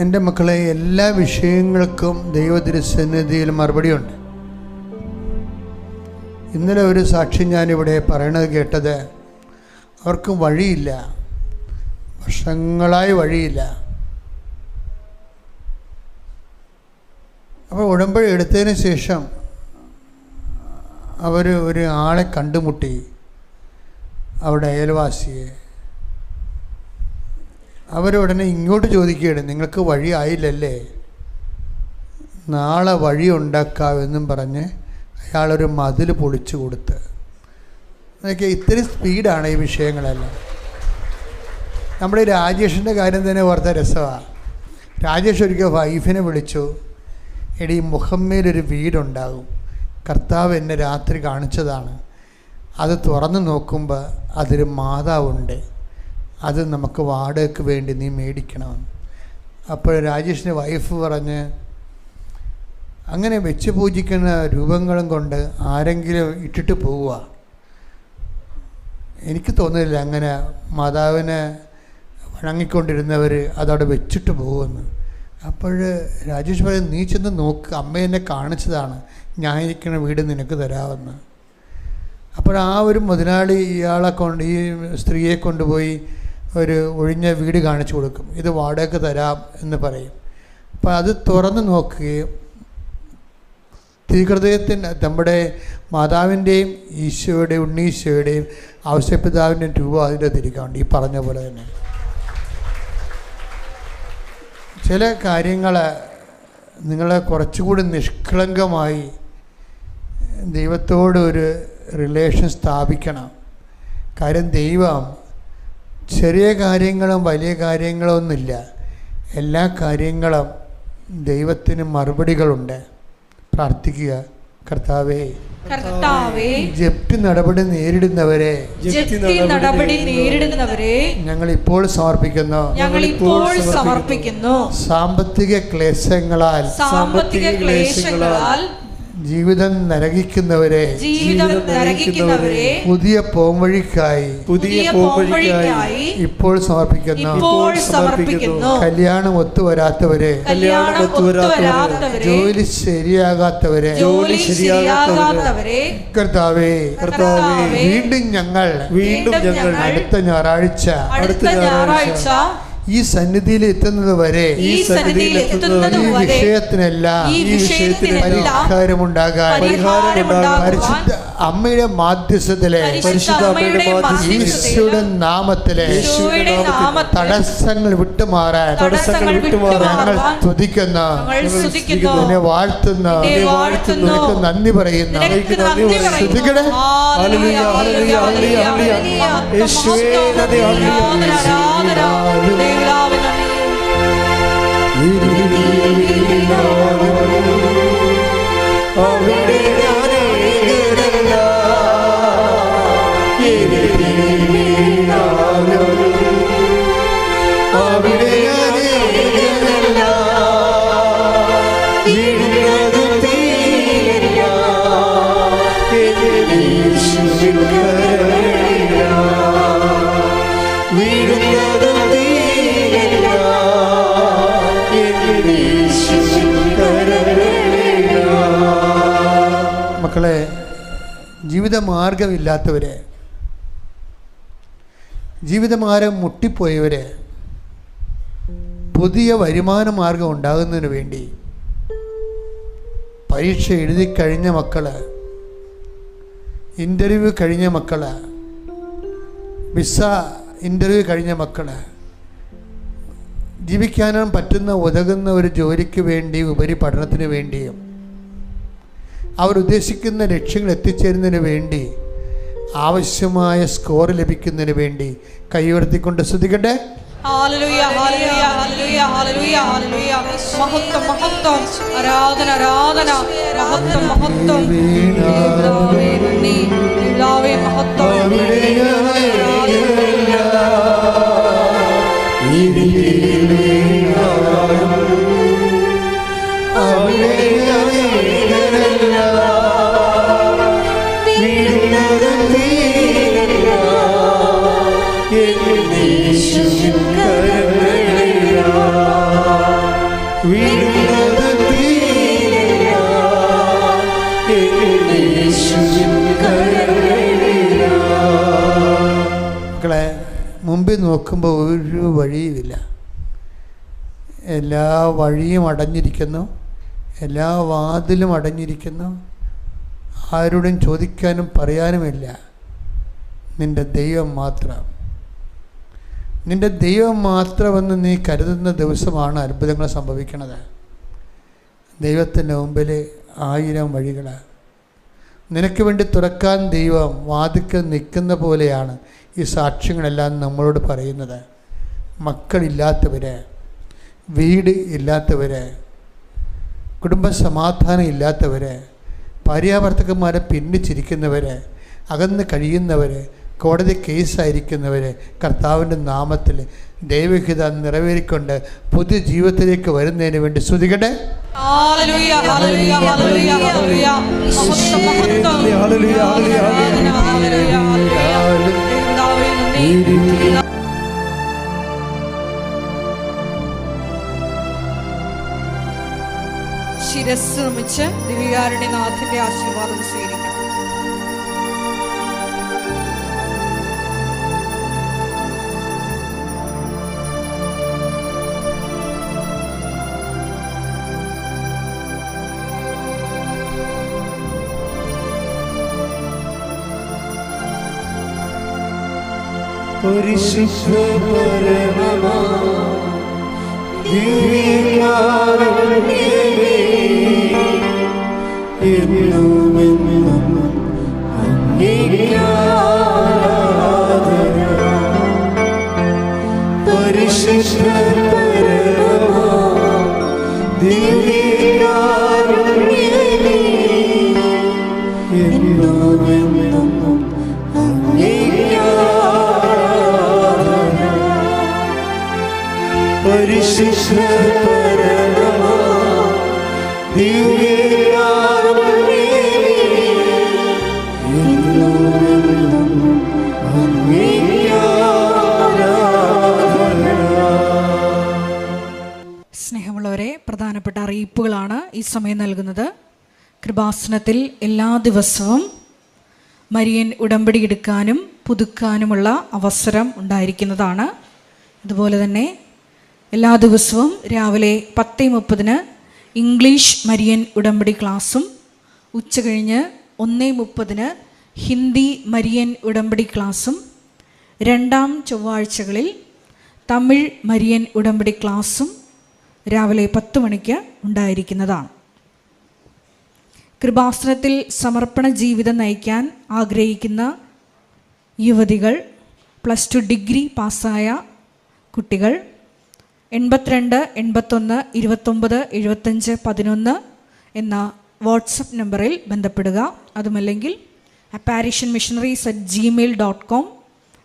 Speaker 1: എൻ്റെ മക്കളെ, എല്ലാ വിഷയങ്ങൾക്കും ദൈവതിരുസന്നിധിയിൽ മറുപടിയുണ്ട്. ഇന്നലെ ഒരു സാക്ഷി ഞാനിവിടെ പറയണത് കേട്ടത്, അവർക്ക് വഴിയില്ല, വർഷങ്ങളായി വഴിയില്ല. അപ്പോൾ ഉടമ്പടി എടുത്തതിന് ശേഷം അവർ ഒരു ആളെ കണ്ടുമുട്ടി, അവിടെ അയൽവാസിയെ. അവരുടനെ ഇങ്ങോട്ട് ചോദിക്കുകയാണ്, നിങ്ങൾക്ക് വഴി ആയില്ലല്ലേ, നാളെ വഴി ഉണ്ടാക്കാമെന്നും പറഞ്ഞ് അയാളൊരു മതിൽ പൊളിച്ചു കൊടുത്ത്. എന്നൊക്കെ ഇത്തിരി സ്പീഡാണ് ഈ വിഷയങ്ങളെല്ലാം. നമ്മുടെ രാജേഷിൻ്റെ കാര്യം തന്നെ ഓർത്ത രസമാണ്. രാജേഷ് ഒരിക്കൽ വൈഫിനെ വിളിച്ചു, എടി മുഹമ്മയിലൊരു വീടുണ്ടാകും, കർത്താവ് എന്നെ രാത്രി കാണിച്ചതാണ്, അത് തുറന്ന് നോക്കുമ്പോൾ അതൊരു മാതാവുണ്ട്, അത് നമുക്ക് വാടകയ്ക്ക് വേണ്ടി നീ മേടിക്കണമെന്ന്. അപ്പോൾ രാജേഷിൻ്റെ വൈഫ് പറഞ്ഞ്, അങ്ങനെ വെച്ച് പൂജിക്കുന്ന രൂപങ്ങളും കൊണ്ട് ആരെങ്കിലും ഇട്ടിട്ട് പോവുക, എനിക്ക് തോന്നുന്നില്ല അങ്ങനെ മാതാവിനെ വണങ്ങിക്കൊണ്ടിരുന്നവർ അതവിടെ വെച്ചിട്ട് പോകുമെന്ന്. അപ്പോൾ രാജേഷ് പറയും, നീ ചെന്ന് നോക്ക്, അമ്മ എന്നെ കാണിച്ചതാണ്, ഞാൻ ഇരിക്കുന്ന വീട് നിനക്ക് തരാമെന്ന്. അപ്പോൾ ആ ഒരു മുതലാളി ഈ സ്ത്രീയെ കൊണ്ടുപോയി ഒരു ഒഴിഞ്ഞ വീട് കാണിച്ചു കൊടുക്കും, ഇത് വാടകയ്ക്ക് തരാം എന്ന് പറയും. അപ്പോൾ അത് തുറന്ന് നോക്കുകയും തിരുഹൃദയത്തിൻ്റെ നമ്മുടെ മാതാവിൻ്റെയും ഈശോയുടെയും ഉണ്ണീശോയുടെയും ഔസേപ്പിതാവിൻ്റെയും രൂപം അതിൻ്റെ തിരിക്കാറുണ്ട്, ഈ പറഞ്ഞ പോലെ തന്നെ. ചില കാര്യങ്ങൾ നിങ്ങളെ കുറച്ചുകൂടി നിഷ്കളങ്കമായി ദൈവത്തോട് ഒരു റിലേഷൻ സ്ഥാപിക്കണം. കാര്യം ദൈവം ചെറിയ കാര്യങ്ങളും വലിയ കാര്യങ്ങളും ഒന്നുമില്ല, എല്ലാ കാര്യങ്ങളും ദൈവത്തിന് മറുപടികളുണ്ട്. പ്രാർത്ഥിക്കുക, കർത്താവേ, ജപ്തി നടപടി നേരിടുന്നവരെ ഞങ്ങൾ ഇപ്പോൾ സമർപ്പിക്കുന്നു. സാമ്പത്തിക ക്ലേശങ്ങളാൽ ജീവിതം നരകിക്കുന്നവരെ പുതിയ പോംവഴിക്കായി ഇപ്പോൾ സമർപ്പിക്കുന്നു. കല്യാണം ഒത്തുവരാത്തവരെ, ജോലി ശരിയാകാത്തവരെ, കർത്താവേ, വീണ്ടും ഞങ്ങൾ അടുത്ത ഞായറാഴ്ച ഈ സന്നിധിയിൽ എത്തുന്നത് വരെ ഈ വിഷയത്തിനെല്ലാം പരിഹാരമുണ്ടാകാൻ പരിശുദ്ധ അമ്മയുടെ മാധ്യസ്ഥത്തിലെ ഈശോയുടെ നാമത്തിലെ തടസ്സങ്ങൾ വിട്ടുമാറാൻ ഞങ്ങൾ സ്തുതിക്കുന്ന, എന്നെ വാഴ്ത്തുന്ന, നിനക്ക് നന്ദി പറയുന്ന. സ്തുതിക്കണേ.
Speaker 3: അവിടെ അവിടെ അനേകരല്ല, വീഴുന്നതും തീരില്ല, എന്റെ യേശുവിൻ കരങ്ങളിലാ. വീഴുന്നതും തീരില്ല, എന്റെ യേശുവിൻ കരങ്ങളിലാ. മക്കളെ, ജീവിതമാർഗമില്ലാത്തവരെ, ജീവിതമാർഗം മുട്ടിപ്പോയവരെ പുതിയ വരുമാന മാർഗം ഉണ്ടാകുന്നതിന് വേണ്ടി പരീക്ഷ എഴുതിക്കഴിഞ്ഞ മക്കൾ, ഇൻ്റർവ്യൂ കഴിഞ്ഞ മക്കൾ, വിസ ഇൻ്റർവ്യൂ കഴിഞ്ഞ മക്കൾ, ജീവിക്കാനും പറ്റുന്ന ഉതകുന്ന ഒരു ജോലിക്ക് വേണ്ടി, ഉപരിപഠനത്തിന് വേണ്ടിയും അവരുദ്ദേശിക്കുന്ന ലക്ഷ്യങ്ങൾ എത്തിച്ചേരുന്നതിന് വേണ്ടി, ആവശ്യമായ സ്കോർ ലഭിക്കുന്നതിന് വേണ്ടി കൈയുയർത്തിക്കൊണ്ട് സ്തുതിക്കട്ടെ.
Speaker 2: ഹല്ലേലൂയ, ഹല്ലേലൂയ, ഹല്ലേലൂയ, ഹല്ലേലൂയ, ഹല്ലേലൂയ. മഹത്വം, മഹത്വം, ആരാധന, ആരാധന, മഹത്വം, മഹത്വം. പിതാവേ നന്ദി, പിതാവേ മഹത്വം.
Speaker 1: മക്കളെ, മുമ്പിൽ നോക്കുമ്പോൾ ഒരു വഴിയുമില്ല. എല്ലാ വഴിയും അടഞ്ഞിരിക്കുന്നു, എല്ലാ വാതിലും അടഞ്ഞിരിക്കുന്നു. ആരോടും ചോദിക്കാനും പറയാനുമില്ല. നിൻ്റെ ദൈവം മാത്രം, നിൻ്റെ ദൈവം മാത്രമെന്ന് നീ കരുതുന്ന ദിവസമാണ് അത്ഭുതങ്ങൾ സംഭവിക്കുന്നത്. ദൈവത്തിൻ്റെ മുമ്പിൽ 1000 വഴികൾ നിനക്ക് വേണ്ടി തുറക്കാൻ ദൈവം വാതിക്കൽ നിൽക്കുന്ന പോലെയാണ് ഈ സാക്ഷ്യങ്ങളെല്ലാം നമ്മളോട് പറയുന്നത്. മക്കളില്ലാത്തവർ, വീട് ഇല്ലാത്തവർ, കുടുംബ സമാധാനം ഇല്ലാത്തവർ, ഭാര്യാഭർത്തക്കന്മാരെ ഭിന്നിച്ചിരിക്കുന്നവർ, അകന്ന് കഴിയുന്നവർ, കോടതി കേസായിരിക്കുന്നവർ, കർത്താവിൻ്റെ നാമത്തിൽ ദൈവഹിതം നിറവേറിക്കൊണ്ട് പുതിയ ജീവിതത്തിലേക്ക് വരുന്നതിന് വേണ്ടി സ്തുതിക്കട്ടെ.
Speaker 2: ഹല്ലേലൂയ, ഹല്ലേലൂയ, ഹല്ലേലൂയ, ഹല്ലേലൂയ. മഹത്വം, മഹത്വം. ഹല്ലേലൂയ, ഹല്ലേലൂയ, ഹല്ലേലൂയ, ഹല്ലേലൂയ. പിതാവേ നന്ദി. ശിരസ് നമിച്ച് ദിവികാരുടെ നാഥന്റെ ആശീർവാദം സ്വീകരിക്കണം.
Speaker 3: പരിശുദ്ധ പരമമാ ദിവ്യകാരുണ്യമേ, എന്നുമെന്നും അങ്ങേക്ക് ആരാധന. പരിശുദ്ധ പരമമാ ദിവ്യകാരുണ്യമേ, എന്നുമെന്നും അങ്ങേക്ക് ആരാധന. പരിശുദ്ധ പരമമാ ദിവ്യകാരുണ്യമേ, എന്നുമെന്നും അങ്ങേക്ക് ആരാധന.
Speaker 2: സ്നേഹമുള്ളവരെ, പ്രധാനപ്പെട്ട അറിയിപ്പുകളാണ് ഈ സമയം നൽകുന്നത്. കൃപാസനത്തിൽ എല്ലാ ദിവസവും മരിയൻ ഉടമ്പടി എടുക്കാനും പുതുക്കാനുമുള്ള അവസരം ഉണ്ടായിരിക്കുന്നതാണ്. അതുപോലെ തന്നെ എല്ലാ ദിവസവും രാവിലെ 10:30 ഇംഗ്ലീഷ് മരിയൻ ഉടമ്പടി ക്ലാസ്സും, ഉച്ചകഴിഞ്ഞ് 1:30 ഹിന്ദി മരിയൻ ഉടമ്പടി ക്ലാസ്സും, രണ്ടാം ചൊവ്വാഴ്ചകളിൽ തമിഴ് മരിയൻ ഉടമ്പടി ക്ലാസ്സും രാവിലെ 10 മണിക്ക് ഉണ്ടായിരിക്കുന്നതാണ്. കൃപാസനത്തിൽ സമർപ്പണ ജീവിതം നയിക്കാൻ ആഗ്രഹിക്കുന്ന യുവതികൾ, +2 ഡിഗ്രി പാസ്സായ കുട്ടികൾ 82 81 29 75 11 എന്ന വാട്സപ്പ് നമ്പറിൽ ബന്ധപ്പെടുക. അതുമല്ലെങ്കിൽ apparitionmissionaries@gmail.com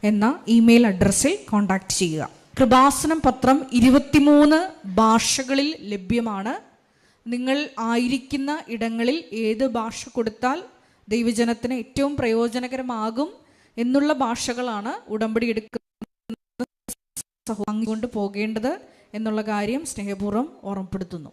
Speaker 2: എന്ന ഇമെയിൽ അഡ്രസ്സിൽ കോൺടാക്റ്റ് ചെയ്യുക. കൃപാസനം പത്രം 23 ഭാഷകളിൽ ലഭ്യമാണ്. നിങ്ങൾ ആയിരിക്കുന്ന ഇടങ്ങളിൽ ഏത് ഭാഷ കൊടുത്താൽ ദൈവജനത്തിന് ഏറ്റവും പ്രയോജനകരമാകും എന്നുള്ള ഭാഷകളാണ് ഉടമ്പടി എടുക്കുന്ന കൊണ്ട് പോകേണ്ടത് എന്നുള്ള കാര്യം സ്നേഹപൂർവ്വം ഓർമ്മപ്പെടുത്തുന്നു.